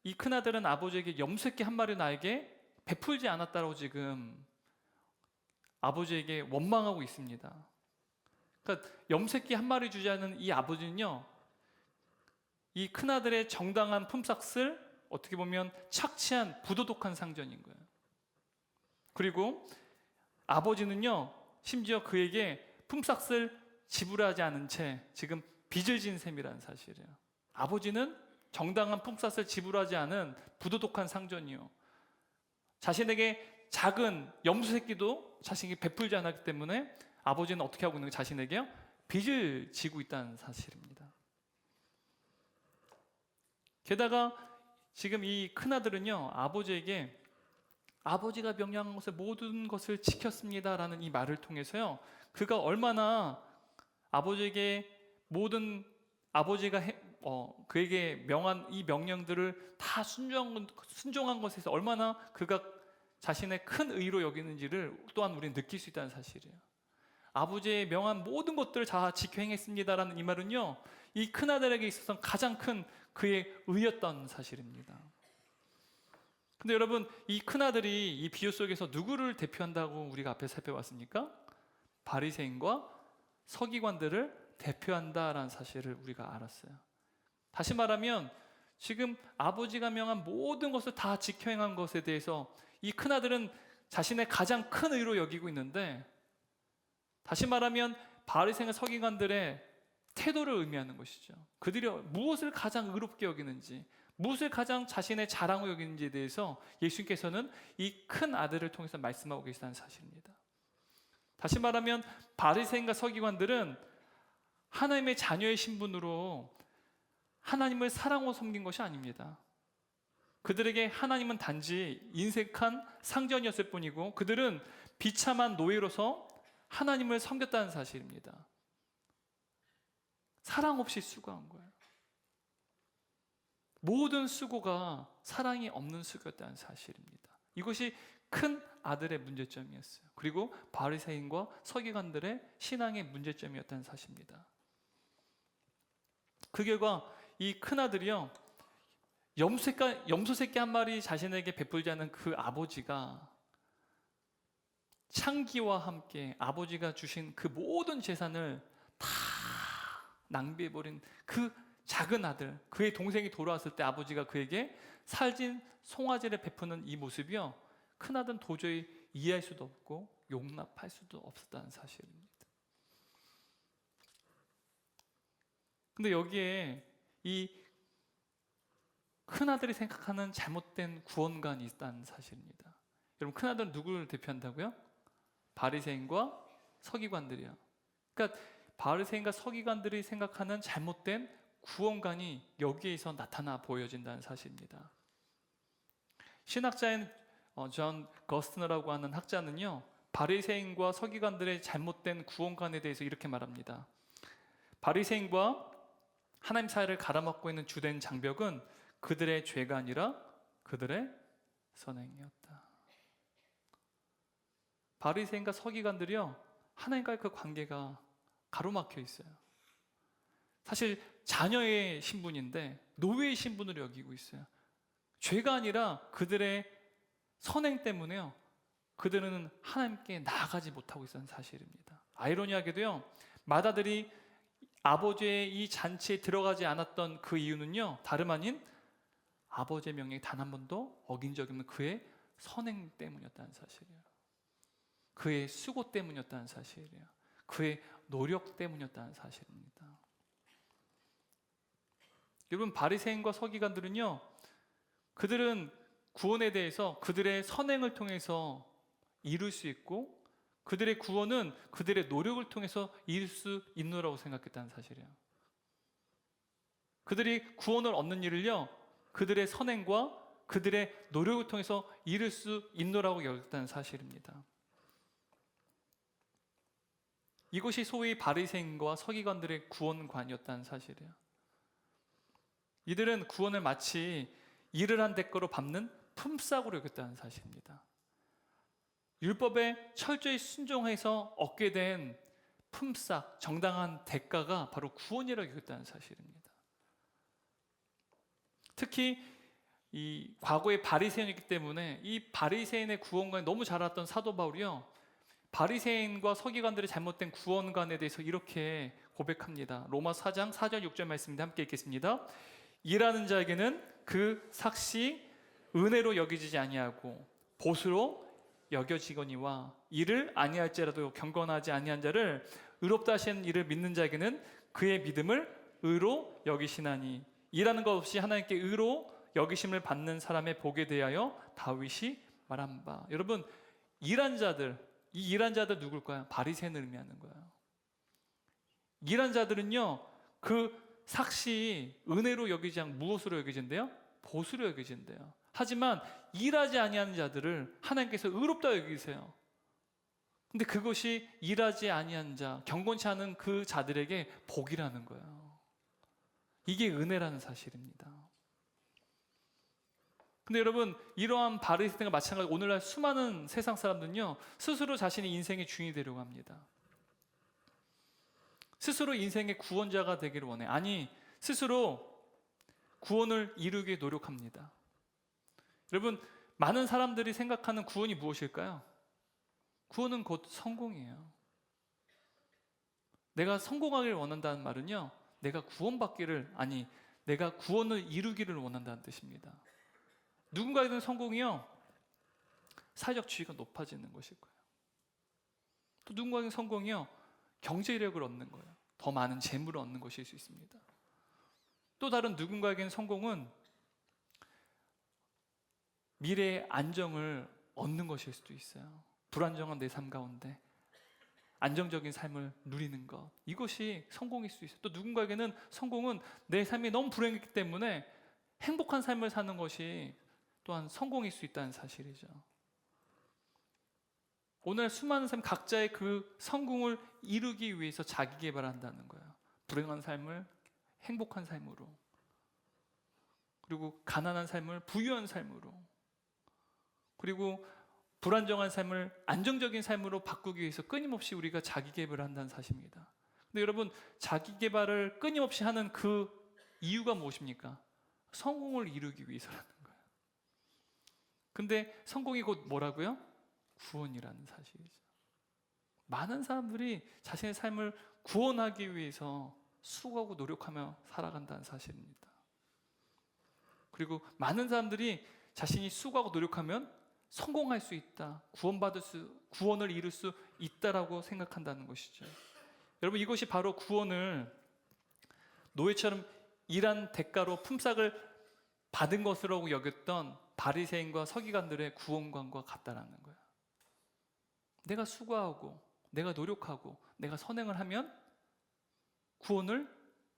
이 큰아들은 아버지에게 염소새끼 한 마리 나에게 베풀지 않았다고 지금 아버지에게 원망하고 있습니다. 그러니까 염소새끼 한 마리 주지 않은 이 아버지는요, 이 큰아들의 정당한 품삯을 어떻게 보면 착취한 부도덕한 상전인 거예요. 그리고 아버지는요, 심지어 그에게 품삯을 지불하지 않은 채 지금 빚을 진 셈이라는 사실이에요. 아버지는 정당한 품삯을 지불하지 않은 부도덕한 상전이요, 자신에게 작은 염소 새끼도 자신이 베풀지 않았기 때문에 아버지는 어떻게 하고 있는 거예요? 자신에게요, 빚을 지고 있다는 사실입니다. 게다가 지금 이 큰아들은요, 아버지에게 아버지가 명령한 것을 모든 것을 지켰습니다라는 이 말을 통해서요, 그가 얼마나 아버지에게 모든 아버지가 그에게 명한 이 명령들을 다 순종한 것에서 얼마나 그가 자신의 큰 의로 여기는지를 또한 우리는 느낄 수 있다는 사실이에요. 아버지의 명한 모든 것들을 다 지켜 행했습니다라는 이 말은요, 이 큰아들에게 있어서 가장 큰 그의 의였던 사실입니다. 근데 여러분, 이 큰아들이 이 비유 속에서 누구를 대표한다고 우리가 앞에 살펴봤습니까? 바리새인과 서기관들을 대표한다라는 사실을 우리가 알았어요. 다시 말하면 지금 아버지가 명한 모든 것을 다 지켜 행한 것에 대해서 이 큰아들은 자신의 가장 큰 의로 여기고 있는데, 다시 말하면 바리새인과 서기관들의 태도를 의미하는 것이죠. 그들이 무엇을 가장 의롭게 여기는지, 무엇을 가장 자신의 자랑으로 여기는지에 대해서 예수님께서는 이 큰 아들을 통해서 말씀하고 계시다는 사실입니다. 다시 말하면 바리새인과 서기관들은 하나님의 자녀의 신분으로 하나님을 사랑하고 섬긴 것이 아닙니다. 그들에게 하나님은 단지 인색한 상전이었을 뿐이고, 그들은 비참한 노예로서 하나님을 섬겼다는 사실입니다. 사랑 없이 수고한 거예요. 모든 수고가 사랑이 없는 수고였다는 사실입니다. 이것이 큰 아들의 문제점이었어요. 그리고 바리새인과 서기관들의 신앙의 문제점이었다는 사실입니다. 그 결과 이 큰 아들이요, 염소 새끼 한 마리 자신에게 베풀지 않은 그 아버지가 창기와 함께 아버지가 주신 그 모든 재산을 다 낭비해버린 그 작은 아들, 그의 동생이 돌아왔을 때 아버지가 그에게 살진 송아지를 베푸는 이 모습이요, 큰아들은 도저히 이해할 수도 없고 용납할 수도 없었다는 사실입니다. 근데 여기에 이 큰아들이 생각하는 잘못된 구원관이 있다는 사실입니다. 여러분, 큰아들은 누구를 대표한다고요? 바리새인과 서기관들이요. 그러니까 바리새인과 서기관들이 생각하는 잘못된 구원관이 여기에서 나타나 보여진다는 사실입니다. 신학자인 존 거스너라고 하는 학자는요, 바리새인과 서기관들의 잘못된 구원관에 대해서 이렇게 말합니다. 바리새인과 하나님 사이를 가로막고 있는 주된 장벽은 그들의 죄가 아니라 그들의 선행이었다. 바리새인과 서기관들이요, 하나님과의 그 관계가 가로막혀 있어요. 사실 자녀의 신분인데 노예의 신분으로 여기고 있어요. 죄가 아니라 그들의 선행 때문에요, 그들은 하나님께 나아가지 못하고 있었던 사실입니다. 아이러니하게도요, 맏아들이 아버지의 이 잔치에 들어가지 않았던 그 이유는요, 다름 아닌 아버지의 명령에 단 한 번도 어긴 적이 없는 그의 선행 때문이었다는 사실이에요. 그의 수고 때문이었다는 사실이에요. 그의 노력 때문이었다는 사실입니다. 여러분, 바리새인과 서기관들은요, 그들은 구원에 대해서 그들의 선행을 통해서 이룰 수 있고, 그들의 구원은 그들의 노력을 통해서 이룰 수 있노라고 생각했다는 사실이에요. 그들이 구원을 얻는 일을요, 그들의 선행과 그들의 노력을 통해서 이룰 수 있노라고 여겼다는 사실입니다. 이것이 소위 바리새인과 서기관들의 구원관이었다는 사실이에요. 이들은 구원을 마치 일을 한 대가로 갚는 품삯으로 여겼다는 사실입니다. 율법에 철저히 순종해서 얻게 된 품삯, 정당한 대가가 바로 구원이라고 여겼다는 사실입니다. 특히 이 과거의 바리새인이기 때문에 이 바리새인의 구원관이 너무 잘 알았던 사도 바울이요, 바리새인과 서기관들의 잘못된 구원관에 대해서 이렇게 고백합니다. 로마 4장 4절 6절 말씀인데 함께 읽겠습니다. 일하는 자에게는 그 삭시 은혜로 여기지지 아니하고 보수로 여겨지거니와 이를 아니할지라도 경건하지 아니한 자를 의롭다 하시는 이를 믿는 자에게는 그의 믿음을 의로 여기시나니 일하는 것 없이 하나님께 의로 여기심을 받는 사람의 복에 대하여 다윗이 말한 바. 여러분, 일한 자들, 이 일한 자들 누굴까요? 바리새인을 의미하는 거예요. 일한 자들은요, 그 삭시 은혜로 여기지 않고 무엇으로 여기진대요? 보수로 여기진대요. 하지만 일하지 아니하는 자들을 하나님께서 의롭다 여기세요. 근데 그것이 일하지 아니한 자, 경건치 않은 그 자들에게 복이라는 거예요. 이게 은혜라는 사실입니다. 근데 여러분, 이러한 바리새인과 마찬가지로 오늘날 수많은 세상 사람들은요, 스스로 자신의 인생의 주인이 되려고 합니다. 스스로 인생의 구원자가 되기를 원해. 아니, 스스로 구원을 이루기 노력합니다. 여러분, 많은 사람들이 생각하는 구원이 무엇일까요? 구원은 곧 성공이에요. 내가 성공하기를 원한다는 말은요, 내가 구원받기를, 아니, 내가 구원을 이루기를 원한다는 뜻입니다. 누군가에게는 성공이요, 사회적 지위가 높아지는 것일 거예요. 또 누군가에게는 성공이요, 경제력을 얻는 거예요. 더 많은 재물을 얻는 것일 수 있습니다. 또 다른 누군가에게는 성공은 미래의 안정을 얻는 것일 수도 있어요. 불안정한 내 삶 가운데 안정적인 삶을 누리는 것, 이것이 성공일 수 있어요. 또 누군가에게는 성공은 내 삶이 너무 불행했기 때문에 행복한 삶을 사는 것이 또한 성공일 수 있다는 사실이죠. 오늘 수많은 사람 각자의 그 성공을 이루기 위해서 자기 개발한다는 거예요. 불행한 삶을 행복한 삶으로, 그리고 가난한 삶을 부유한 삶으로, 그리고 불안정한 삶을 안정적인 삶으로 바꾸기 위해서 끊임없이 우리가 자기 개발을 한다는 사실입니다. 근데 여러분, 자기 개발을 끊임없이 하는 그 이유가 무엇입니까? 성공을 이루기 위해서라는 거예요. 근데 성공이 곧 뭐라고요? 구원이라는 사실이죠. 많은 사람들이 자신의 삶을 구원하기 위해서 수고하고 노력하며 살아간다는 사실입니다. 그리고 많은 사람들이 자신이 수고하고 노력하면 성공할 수 있다, 구원을 이룰 수 있다라고 생각한다는 것이죠. 여러분, 이것이 바로 구원을 노예처럼 일한 대가로 품삯을 받은 것으로 여겼던 바리새인과 서기관들의 구원관과 같다라는 거예요. 내가 수고하고 내가 노력하고 내가 선행을 하면 구원을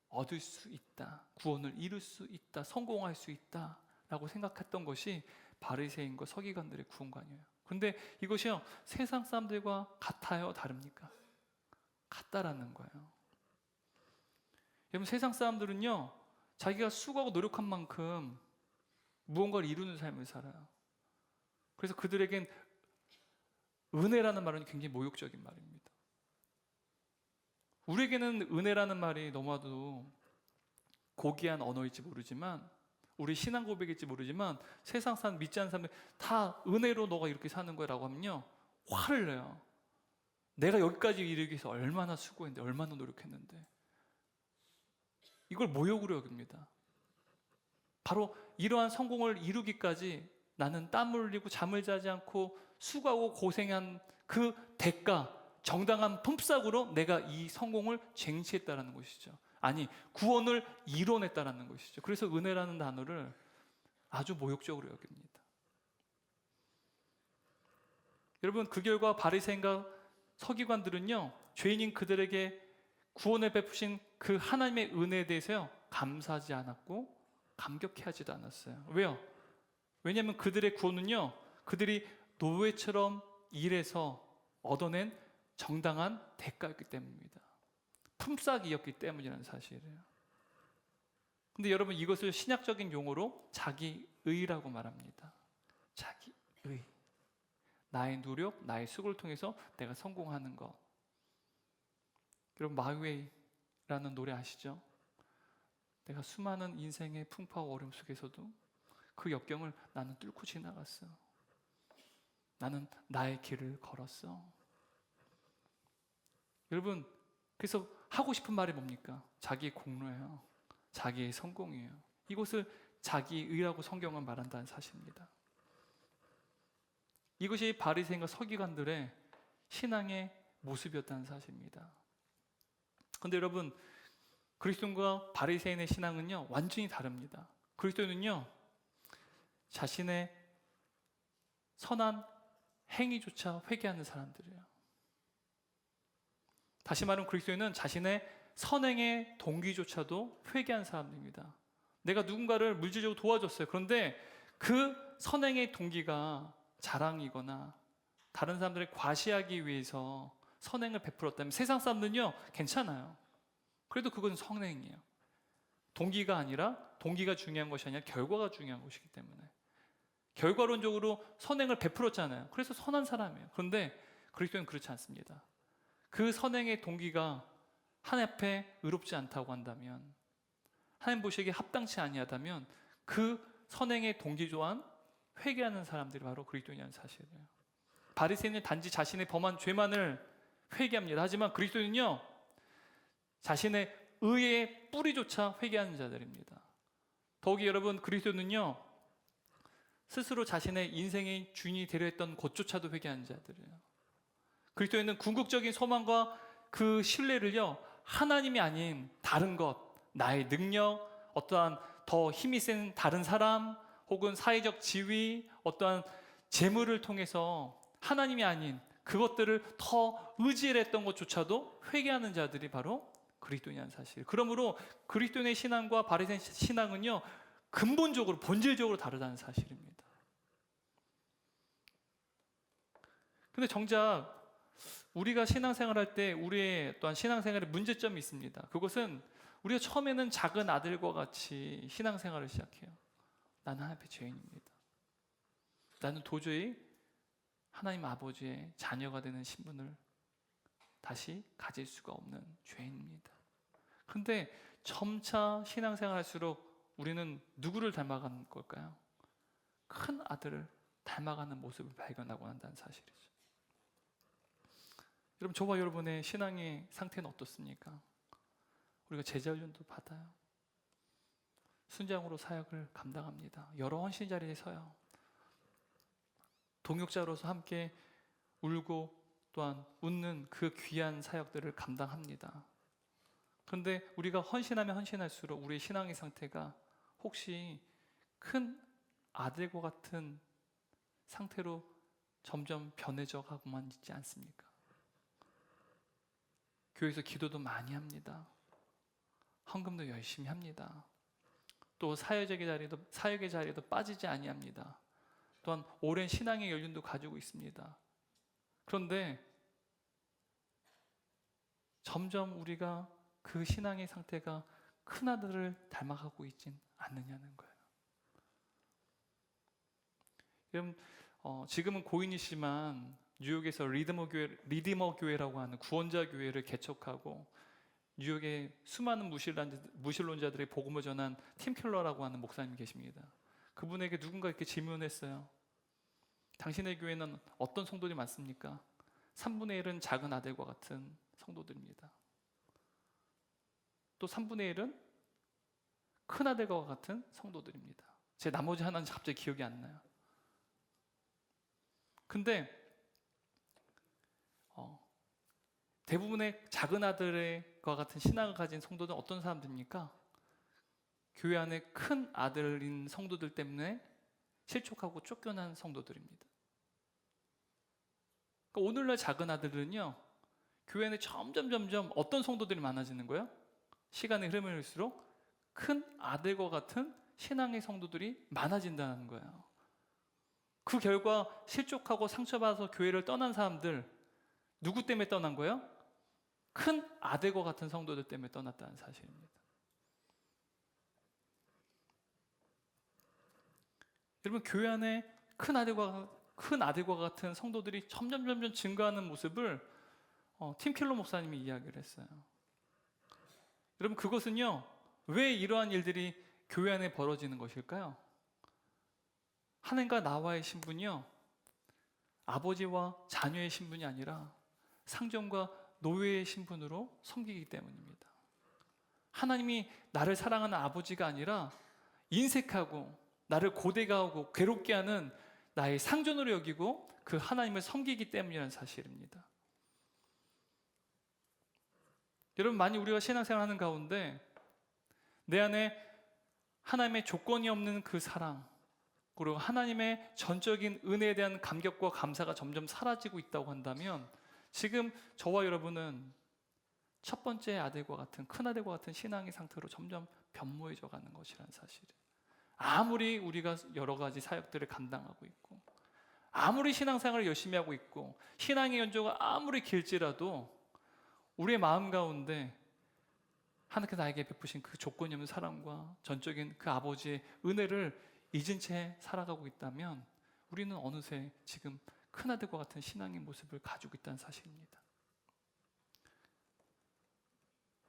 얻을 수 있다, 구원을 이룰 수 있다, 성공할 수 있다라고 생각했던 것이 바리새인과 서기관들의 구원관이에요. 그런데 이것이요, 세상 사람들과 같아요, 다릅니까? 같다라는 거예요. 여러분, 세상 사람들은요, 자기가 수고하고 노력한 만큼 무언가를 이루는 삶을 살아요. 그래서 그들에겐 은혜라는 말은 굉장히 모욕적인 말입니다. 우리에게는 은혜라는 말이 너무나도 고귀한 언어일지 모르지만, 우리 신앙 고백일지 모르지만, 세상 사람, 믿지 않는 사람들 다 은혜로 너가 이렇게 사는 거야 라고 하면요, 화를 내요. 내가 여기까지 이르기 위해서 얼마나 수고했는데, 얼마나 노력했는데. 이걸 모욕으로 여깁니다. 바로 이러한 성공을 이루기까지 나는 땀을 흘리고 잠을 자지 않고 수고하고 고생한 그 대가, 정당한 품삯으로 내가 이 성공을 쟁취했다라는 것이죠. 아니, 구원을 이뤄냈다라는 것이죠. 그래서 은혜라는 단어를 아주 모욕적으로 여깁니다. 여러분, 그 결과 바리새인과 서기관들은요, 죄인인 그들에게 구원을 베푸신 그 하나님의 은혜에 대해서요, 감사하지 않았고 감격해하지도 않았어요. 왜요? 왜냐하면 그들의 구원은요, 그들이 노예처럼 일해서 얻어낸 정당한 대가였기 때문입니다. 품삯이었기 때문이라는 사실이에요. 근데 여러분, 이것을 신약적인 용어로 자기의라고 말합니다. 자기의. 나의 노력, 나의 수고를 통해서 내가 성공하는 것. 여러분, 마이웨이라는 노래 아시죠? 내가 수많은 인생의 풍파와 어려움 속에서도 그 역경을 나는 뚫고 지나갔어. 나는 나의 길을 걸었어. 여러분, 그래서 하고 싶은 말이 뭡니까? 자기의 공로예요. 자기의 성공이에요. 이것을 자기의라고 성경은 말한다는 사실입니다. 이것이 바리새인과 서기관들의 신앙의 모습이었다는 사실입니다. 그런데 여러분, 그리스도인과 바리새인의 신앙은요, 완전히 다릅니다. 그리스도인은요, 자신의 선한 행위조차 회개하는 사람들이에요. 다시 말하면 그리스도인은 자신의 선행의 동기조차도 회개한 사람들입니다. 내가 누군가를 물질적으로 도와줬어요. 그런데 그 선행의 동기가 자랑이거나 다른 사람들을 과시하기 위해서 선행을 베풀었다면 세상 사람들은요, 괜찮아요. 그래도 그건 선행이에요. 동기가 아니라, 동기가 중요한 것이 아니라 결과가 중요한 것이기 때문에 결과론적으로 선행을 베풀었잖아요. 그래서 선한 사람이에요. 그런데 그리스도는 그렇지 않습니다. 그 선행의 동기가 하나님 앞에 의롭지 않다고 한다면, 하나님 보시기에 합당치 아니하다면 그 선행의 동기 또한 회개하는 사람들이 바로 그리스도인이라는 사실이에요. 바리새인은 단지 자신의 범한 죄만을 회개합니다. 하지만 그리스도인은요, 자신의 의의 뿌리조차 회개하는 자들입니다. 더욱이 여러분, 그리스도는요, 스스로 자신의 인생의 주인이 되려 했던 곳조차도 회개하는 자들이에요. 그리스도인은 궁극적인 소망과 그 신뢰를요, 하나님이 아닌 다른 것, 나의 능력, 어떠한 더 힘이 센 다른 사람, 혹은 사회적 지위, 어떠한 재물을 통해서 하나님이 아닌 그것들을 더 의지했던 것조차도 회개하는 자들이 바로 그리스도인이라는 사실. 그러므로 그리스도인의 신앙과 바리새인 신앙은요, 근본적으로 본질적으로 다르다는 사실입니다. 근데 정작 우리가 신앙생활할 때 우리의 또한 신앙생활에 문제점이 있습니다. 그것은 우리가 처음에는 작은 아들과 같이 신앙생활을 시작해요. 나는 하나님 앞에 죄인입니다. 나는 도저히 하나님 아버지의 자녀가 되는 신분을 다시 가질 수가 없는 죄인입니다. 그런데 점차 신앙생활 할수록 우리는 누구를 닮아가는 걸까요? 큰 아들을 닮아가는 모습을 발견하고 한다는 사실이죠. 여러분, 저와 여러분의 신앙의 상태는 어떻습니까? 우리가 제자 훈련도 받아요. 순장으로 사역을 감당합니다. 여러 헌신 자리에 서요. 동역자로서 함께 울고 또한 웃는 그 귀한 사역들을 감당합니다. 그런데 우리가 헌신하면 헌신할수록 우리의 신앙의 상태가 혹시 큰 아들과 같은 상태로 점점 변해져 가고만 있지 않습니까? 교회에서 기도도 많이 합니다. 헌금도 열심히 합니다. 또 사역의 자리에도 빠지지 아니합니다. 또한 오랜 신앙의 연륜도 가지고 있습니다. 그런데 점점 우리가 그 신앙의 상태가 큰 아들을 닮아가고 있진 않느냐는 거예요. 여러분, 지금은 고인이지만 뉴욕에서 리디머 교회라고 하는 구원자 교회를 개척하고 뉴욕의 수많은 무신론자들의 복음을 전한 팀 켈러라고 하는 목사님이 계십니다. 그분에게 누군가 이렇게 질문했어요. 당신의 교회는 어떤 성도들이 많습니까? 3분의 1은 작은 아들과 같은 성도들입니다. 또 3분의 1은 큰아들과 같은 성도들입니다. 제 나머지 하나는 갑자기 기억이 안 나요. 근데 대부분의 작은 아들과 같은 신앙을 가진 성도들은 어떤 사람들입니까? 교회 안에 큰 아들인 성도들 때문에 실족하고 쫓겨난 성도들입니다. 그러니까 오늘날 작은 아들은요, 교회 안에 점점 어떤 성도들이 많아지는 거예요? 시간의 흐름을 갈수록 큰 아들과 같은 신앙의 성도들이 많아진다는 거예요. 그 결과 실족하고 상처받아서 교회를 떠난 사람들, 누구 때문에 떠난 거예요? 큰 아들과 같은 성도들 때문에 떠났다는 사실입니다. 여러분, 교회 안에 큰 아들과 같은 성도들이 점점 증가하는 모습을 팀 켈러 목사님이 이야기를 했어요. 여러분, 그것은요, 왜 이러한 일들이 교회 안에 벌어지는 것일까요? 하나님과 나와의 신분이요, 아버지와 자녀의 신분이 아니라 상전과 노예의 신분으로 섬기기 때문입니다. 하나님이 나를 사랑하는 아버지가 아니라 인색하고 나를 고대가하고 괴롭게 하는 나의 상전으로 여기고 그 하나님을 섬기기 때문이라는 사실입니다. 여러분, 만약 우리가 신앙생활하는 가운데 내 안에 하나님의 조건이 없는 그 사랑, 그리고 하나님의 전적인 은혜에 대한 감격과 감사가 점점 사라지고 있다고 한다면 지금 저와 여러분은 첫 번째 아들과 같은, 큰 아들과 같은 신앙의 상태로 점점 변모해져 가는 것이라는 사실이에요. 아무리 우리가 여러 가지 사역들을 감당하고 있고, 아무리 신앙생활을 열심히 하고 있고, 신앙의 연조가 아무리 길지라도 우리의 마음 가운데 하나님께서 나에게 베푸신 그 조건이 없는 사랑과 전적인 그 아버지의 은혜를 잊은 채 살아가고 있다면 우리는 어느새 지금 큰아들과 같은 신앙의 모습을 가지고 있다는 사실입니다.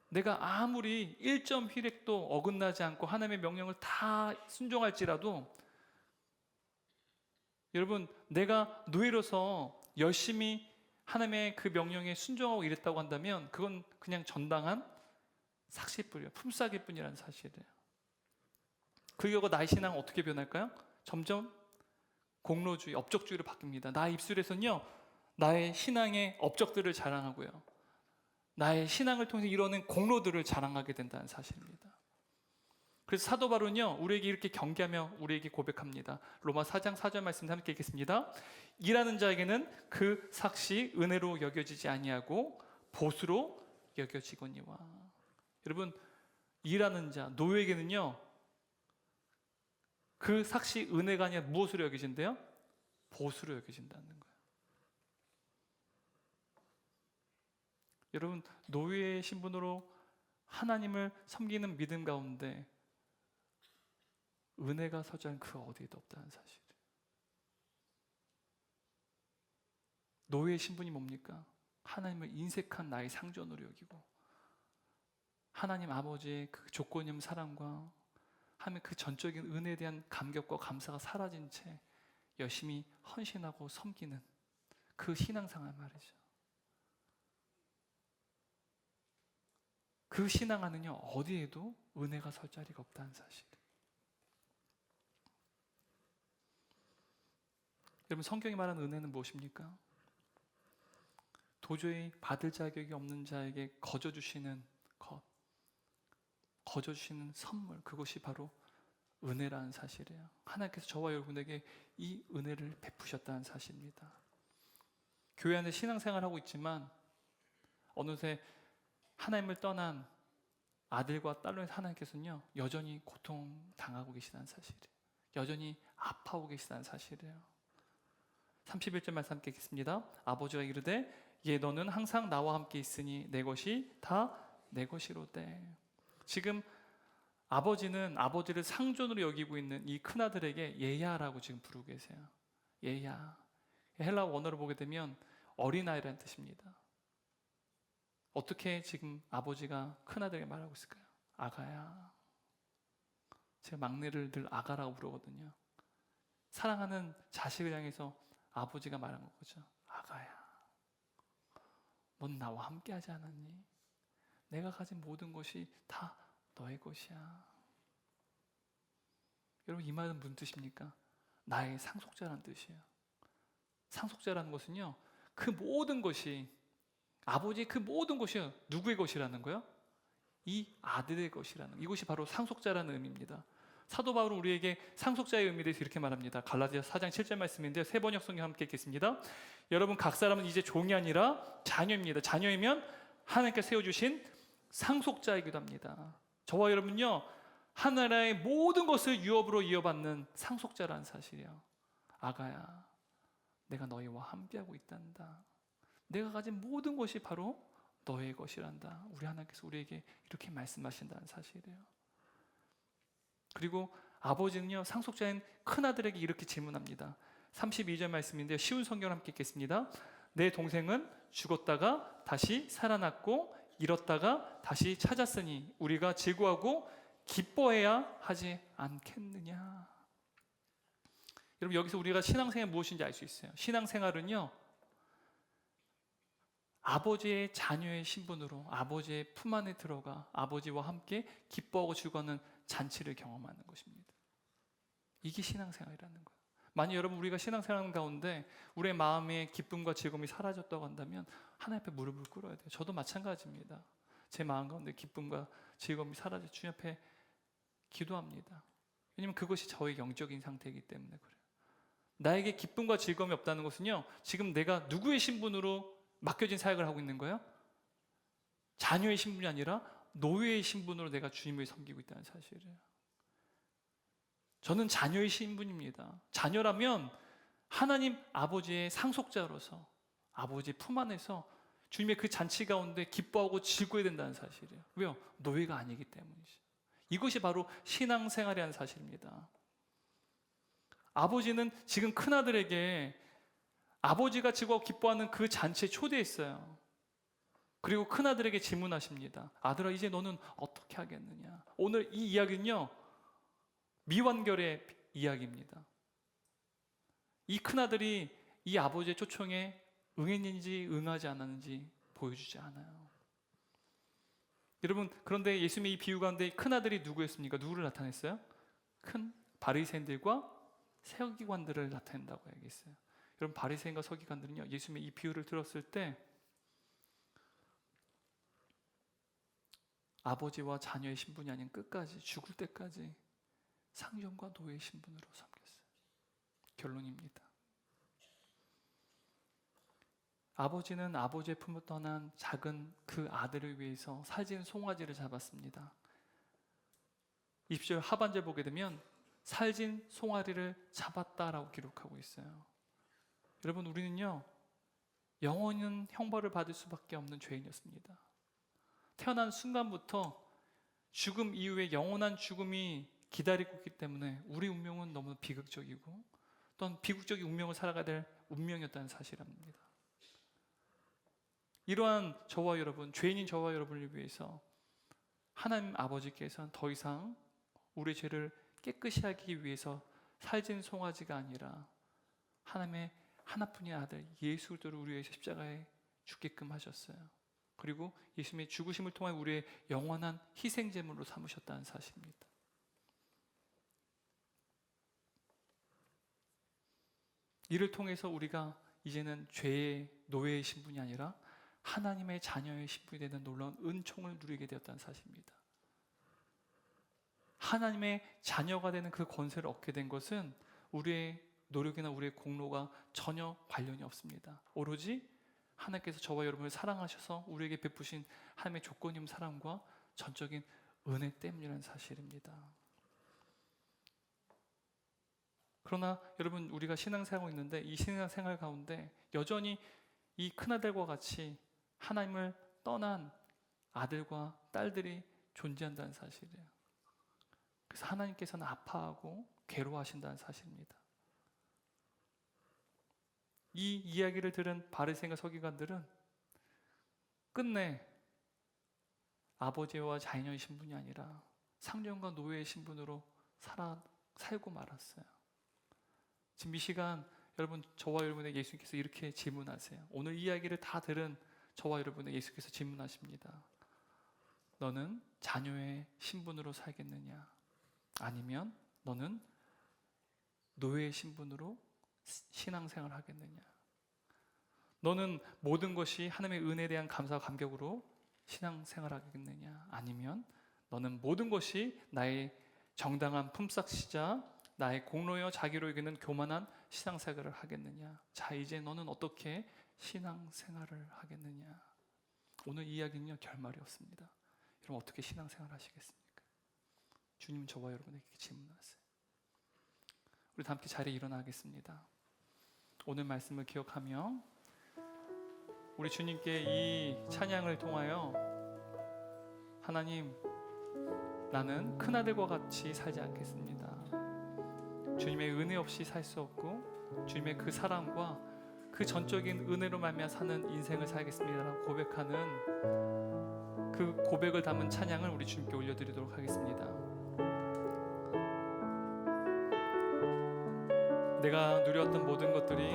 내가 아무리 1점1획도 어긋나지 않고 하나님의 명령을 다 순종할지라도, 여러분, 내가 노예로서 열심히 하나님의 그 명령에 순종하고 이랬다고 한다면 그건 그냥 전당한 삭시뿐이에요. 품삯일 뿐이라는 사실이에요. 그 결과 나의 신앙은 어떻게 변할까요? 점점 공로주의, 업적주의로 바뀝니다. 나의 입술에서는요, 나의 신앙의 업적들을 자랑하고요, 나의 신앙을 통해서 이루어낸 공로들을 자랑하게 된다는 사실입니다. 그래서 사도 바울은요, 우리에게 이렇게 경계하며 우리에게 고백합니다. 로마 4장 4절 말씀 함께 읽겠습니다. 일하는 자에게는 그 삭시 은혜로 여겨지지 아니하고 보수로 여겨지거니와. 여러분, 일하는 자, 노예에게는요, 그 삭시 은혜가 아니라 무엇으로 여겨진대요? 보수로 여겨진다는 거예요. 여러분, 노예의 신분으로 하나님을 섬기는 믿음 가운데 은혜가 서자는 그 어디에도 없다는 사실이에요. 노예의 신분이 뭡니까? 하나님을 인색한 나의 상전으로 여기고 하나님 아버지의 그 조건이 없는 사랑과 하나님의 그 전적인 은혜에 대한 감격과 감사가 사라진 채 열심히 헌신하고 섬기는 그 신앙생활 말이죠. 그 신앙 안은요, 어디에도 은혜가 설 자리가 없다는 사실. 여러분, 성경이 말하는 은혜는 무엇입니까? 도저히 받을 자격이 없는 자에게 거저주시는 것, 거저주시는 선물, 그것이 바로 은혜라는 사실이에요. 하나님께서 저와 여러분에게 이 은혜를 베푸셨다는 사실입니다. 교회 안에 신앙생활하고 있지만 어느새 하나님을 떠난 아들과 딸로 하나님께서는요, 여전히 고통당하고 계시다는 사실이에요. 여전히 아파하고 계시다는 사실이에요. 31절 말씀 함께 읽겠습니다. 아버지가 이르되 예 너는 항상 나와 함께 있으니 내 것이 다 내 것이로되. 지금 아버지는 아버지를 상존으로 여기고 있는 이 큰아들에게 예야라고 지금 부르고 계세요. 예야, 헬라어 원어를 보게 되면 어린아이라는 뜻입니다. 어떻게 지금 아버지가 큰아들에게 말하고 있을까요? 아가야. 제가 막내를 늘 아가라고 부르거든요. 사랑하는 자식을 향해서 아버지가 말한 거죠. 아가야, 넌 나와 함께 하지 않았니? 내가 가진 모든 것이 다 너의 것이야. 여러분 이 말은 무슨 뜻입니까? 나의 상속자라는 뜻이에요. 상속자라는 것은요, 그 모든 것이, 아버지의 그 모든 것이 누구의 것이라는 거예요? 이 아들의 것이라는, 이것이 바로 상속자라는 의미입니다. 사도 바울은 우리에게 상속자의 의미에 대해서 이렇게 말합니다. 갈라디아 4장 7절 말씀인데요, 세 번역 성경 함께 읽겠습니다. 여러분 각 사람은 이제 종이 아니라 자녀입니다. 자녀이면 하나님께 세워주신 상속자이기도 합니다. 저와 여러분요, 하나님의 모든 것을 유업으로 이어받는 상속자라는 사실이에요. 아가야, 내가 너희와 함께하고 있단다. 내가 가진 모든 것이 바로 너의 것이란다. 우리 하나님께서 우리에게 이렇게 말씀하신다는 사실이에요. 그리고 아버지는요, 상속자인 큰아들에게 이렇게 질문합니다. 32절 말씀인데요, 쉬운 성경을 함께 읽겠습니다. 내 동생은 죽었다가 다시 살아났고 잃었다가 다시 찾았으니 우리가 즐거워하고 기뻐해야 하지 않겠느냐. 여러분, 여기서 우리가 신앙생활이 무엇인지 알 수 있어요. 신앙생활은요, 아버지의 자녀의 신분으로 아버지의 품 안에 들어가 아버지와 함께 기뻐하고 즐거워하는 잔치를 경험하는 것입니다. 이게 신앙생활이라는 거예요. 만약 여러분 우리가 신앙생활 가운데 우리의 마음의 기쁨과 즐거움이 사라졌다고 한다면 하나님 앞에 무릎을 꿇어야 돼요. 저도 마찬가지입니다. 제 마음 가운데 기쁨과 즐거움이 사라져 주님 앞에 기도합니다. 왜냐하면 그것이 저의 영적인 상태이기 때문에 그래요. 나에게 기쁨과 즐거움이 없다는 것은요, 지금 내가 누구의 신분으로 맡겨진 사역을 하고 있는 거예요? 자녀의 신분이 아니라 노예의 신분으로 내가 주님을 섬기고 있다는 사실이에요. 저는 자녀의 신분입니다. 자녀라면 하나님 아버지의 상속자로서 아버지의 품 안에서 주님의 그 잔치 가운데 기뻐하고 즐거워야 된다는 사실이에요. 왜요? 노예가 아니기 때문이죠. 이것이 바로 신앙생활이라는 사실입니다. 아버지는 지금 큰아들에게 아버지가 즐거워 기뻐하는 그 잔치에 초대했어요. 그리고 큰아들에게 질문하십니다. 아들아, 이제 너는 어떻게 하겠느냐? 오늘 이 이야기는요, 미완결의 이야기입니다. 이 큰아들이 이 아버지의 초청에 응했는지 응하지 않았는지 보여주지 않아요. 여러분, 그런데 예수님의 이 비유 가운데 큰아들이 누구였습니까? 누구를 나타냈어요? 큰 바리새인들과 서기관들을 나타낸다고 얘기했어요. 여러분, 바리새인과 서기관들은요, 예수님의 이 비유를 들었을 때 아버지와 자녀의 신분이 아닌 끝까지, 죽을 때까지 상전과 노예의 신분으로 섬겼어요. 결론입니다. 아버지는 아버지의 품을 떠난 작은 그 아들을 위해서 살진 송아지를 잡았습니다. 20절 하반절 보게 되면 살진 송아지를 잡았다라고 기록하고 있어요. 여러분, 우리는요, 영원한 형벌을 받을 수밖에 없는 죄인이었습니다. 태어난 순간부터 죽음 이후에 영원한 죽음이 기다리고 있기 때문에 우리 운명은 너무 비극적이고 또한 비극적인 운명을 살아가야 될 운명이었다는 사실입니다. 이러한 저와 여러분, 죄인인 저와 여러분을 위해서 하나님 아버지께서는 더 이상 우리의 죄를 깨끗이 하기 위해서 살진 송아지가 아니라 하나님의 하나뿐인 아들 예수 그리스도를 우리 위해서 십자가에 죽게끔 하셨어요. 그리고 예수님의 죽으심을 통해 우리의 영원한 희생제물로 삼으셨다는 사실입니다. 이를 통해서 우리가 이제는 죄의 노예의 신분이 아니라 하나님의 자녀의 신분이 되는 놀라운 은총을 누리게 되었다는 사실입니다. 하나님의 자녀가 되는 그 권세를 얻게 된 것은 우리의 노력이나 우리의 공로가 전혀 관련이 없습니다. 오로지 하나님께서 저와 여러분을 사랑하셔서 우리에게 베푸신 하나님의 조건이 없는 사랑과 전적인 은혜 때문이라는 사실입니다. 그러나 여러분, 우리가 신앙생활하고 있는데 이 신앙생활 가운데 여전히 이 큰아들과 같이 하나님을 떠난 아들과 딸들이 존재한다는 사실이에요. 그래서 하나님께서는 아파하고 괴로워하신다는 사실입니다. 이 이야기를 들은 바리새인과 서기관들은 끝내 아버지와 자녀의 신분이 아니라 상전과 노예의 신분으로 살고 말았어요. 지금 이 시간 여러분, 저와 여러분에게 예수님께서 이렇게 질문하세요. 오늘 이야기를 다 들은 저와 여러분에게 예수께서 질문하십니다. 너는 자녀의 신분으로 살겠느냐? 아니면 너는 노예의 신분으로 신앙생활을 하겠느냐? 너는 모든 것이 하나님의 은혜에 대한 감사와 감격으로 신앙생활을 하겠느냐? 아니면 너는 모든 것이 나의 정당한 품삯이자 나의 공로여 자기로 여기는 교만한 신앙생활을 하겠느냐? 자, 이제 너는 어떻게 신앙생활을 하겠느냐? 오늘 이야기는요, 결말이 없습니다. 여러분, 어떻게 신앙생활 하시겠습니까? 주님은 저와 여러분에게 질문하세요. 우리 다 함께 자리에 일어나겠습니다. 오늘 말씀을 기억하며 우리 주님께 이 찬양을 통하여 하나님, 나는 큰아들과 같이 살지 않겠습니다. 주님의 은혜 없이 살 수 없고 주님의 그 사랑과 그 전적인 은혜로 말미암아 사는 인생을 살겠습니다라고 고백하는 그 고백을 담은 찬양을 우리 주님께 올려드리도록 하겠습니다. 내가 누렸던 모든 것들이,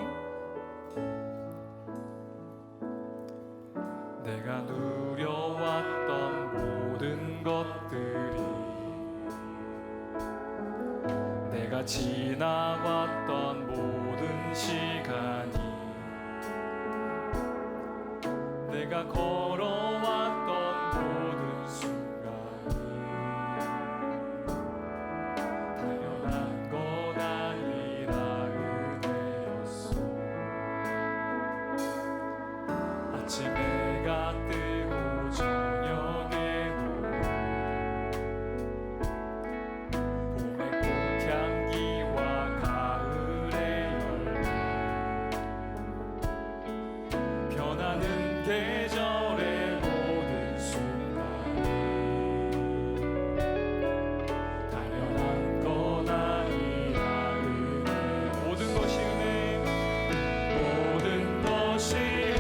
내가 누려왔던 모든 것들이, 내가 지나왔던 모든 시간이, 내가 걸어왔던 모든 순간이 당연한 건 아니라 은혜였소. 아침 해가 뜨고 저녁에 노을, 봄의 꽃향기와 가을의 열매, 변하는 계절의 모든 순간이 당연한 건 아니라 은혜. 모든 것이 은혜, 모든 것이 은혜,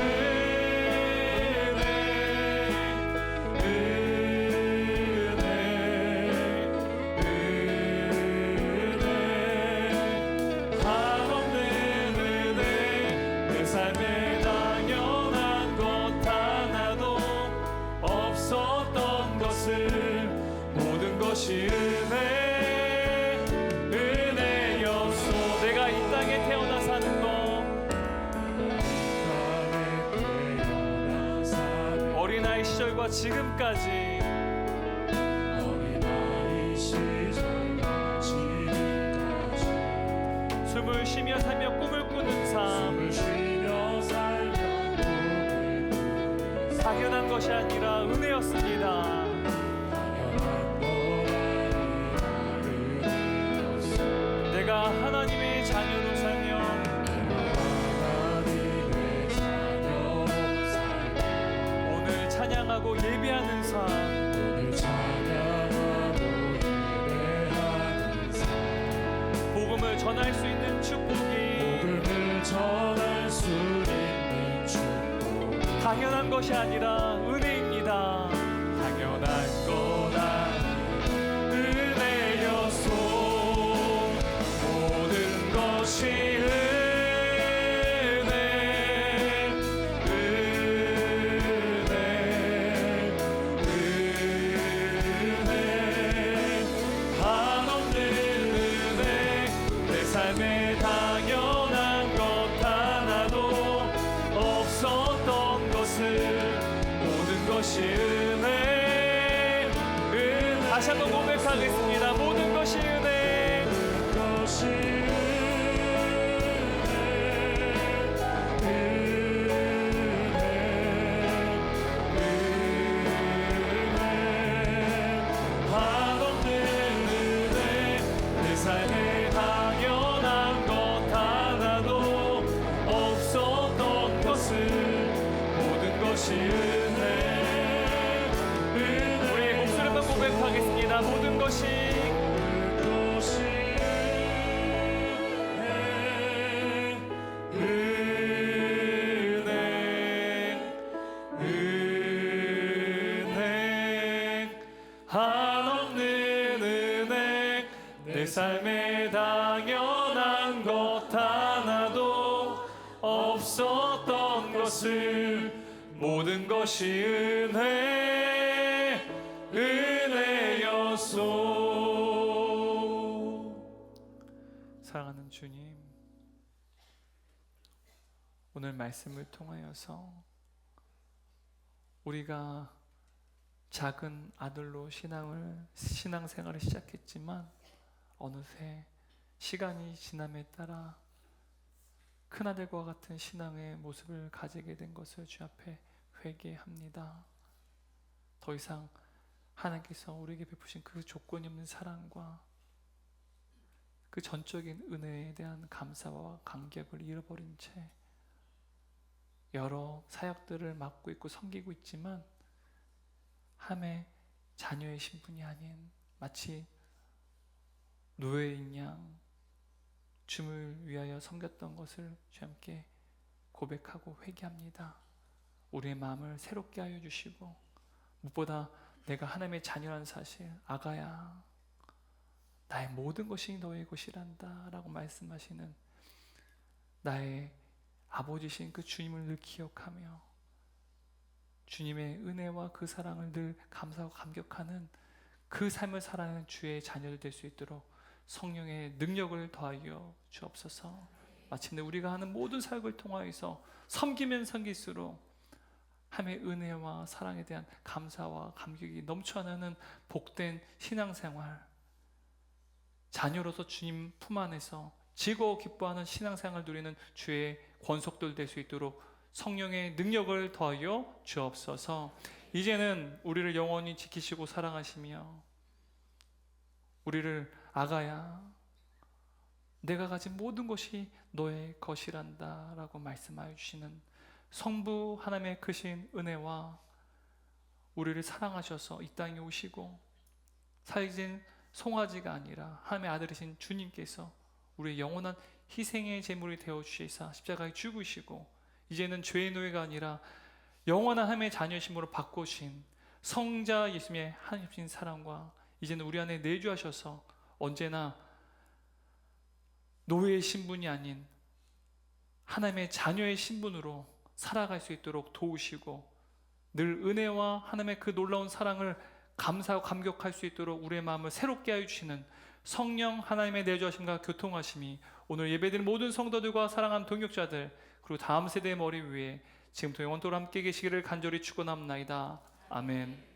한없는 은혜. 내 삶에 당연한 것 하나도 없었던 것을, 모든 것이 은혜, 은혜였소. 내가 이 땅에 태어나 사는 것, 어린아이 시절과 지금까지, 숨을 쉬며 살며 꿈을 꾸는 삶, 당연한 것이 아니라 은혜였습니다. 내가 하나님의 자녀로 살며 오늘 찬양하고 예배하는 삶, 복음을 전할 수 있는 축복이 당연한 것이 아니라 은혜입니다. 당연한 건 아닌 은혜였소. 모든 것이 은혜, 은혜, 은혜, 한없는 은혜. 내 삶에 당연한 것 하나도 없었던 것을, 모든 것이 은혜, 은혜. 다시 한번 고백하겠습니다. 모든 것이 은혜, 모든 것이 한없는 은혜. 내 삶에 당연한 것 하나도 없었던 것을, 모든 것이 은혜, 은혜. 우리 목소리만 고백하겠습니다. 모든 것이 은혜, 은혜, 한없는 은혜. 내 삶에 당연한 것 하나도 없었던 것을, 모든 것이 은혜, 은혜였소. 사랑하는 주님, 오늘 말씀을 통하여서 우리가 작은 아들로 신앙생활을 시작했지만 어느새 시간이 지남에 따라 큰아들과 같은 신앙의 모습을 가지게 된 것을 주 앞에 회개합니다. 더 이상 하나님께서 우리에게 베푸신 그 조건이 없는 사랑과 그 전적인 은혜에 대한 감사와 감격을 잃어버린 채 여러 사역들을 맡고 있고 섬기고 있지만 함에 자녀의 신분이 아닌 마치 노예인 양 주를 위하여 섬겼던 것을 주님께 고백하고 회개합니다. 우리의 마음을 새롭게 하여 주시고, 무엇보다 내가 하나님의 자녀라는 사실, 아가야 나의 모든 것이 너의 것이란다 라고 말씀하시는 나의 아버지신 그 주님을 늘 기억하며 주님의 은혜와 그 사랑을 늘 감사하고 감격하는 그 삶을 살아가는 주의 자녀들 될 수 있도록 성령의 능력을 더하여 주옵소서. 마침내 우리가 하는 모든 사역을 통하여서 섬기면 섬길수록 하나님의 은혜와 사랑에 대한 감사와 감격이 넘쳐나는 복된 신앙생활, 자녀로서 주님 품 안에서 즐거워 기뻐하는 신앙생활을 누리는 주의 권속들 될 수 있도록 성령의 능력을 더하여 주옵소서. 이제는 우리를 영원히 지키시고 사랑하시며 우리를 아가야 내가 가진 모든 것이 너의 것이란다 라고 말씀하여 주시는 성부 하나님의 크신 은혜와 우리를 사랑하셔서 이 땅에 오시고 살진 송아지가 아니라 하나님의 아들이신 주님께서 우리의 영원한 희생의 제물이 되어주시사 십자가에 죽으시고 이제는 죄의 노예가 아니라 영원한 하나님의 자녀심으로 바꾸신 성자 예수님의 하나님의 사랑과 이제는 우리 안에 내주하셔서 언제나 노예의 신분이 아닌 하나님의 자녀의 신분으로 살아갈 수 있도록 도우시고 늘 은혜와 하나님의 그 놀라운 사랑을 감사하고 감격할 수 있도록 우리의 마음을 새롭게 하여 주시는 성령 하나님의 내주하심과 교통하심이 오늘 예배드린 모든 성도들과 사랑하는 동역자들 그리고 다음 세대의 머리 위에 지금부터 영원토록 함께 계시기를 간절히 축원합나이다. 아멘.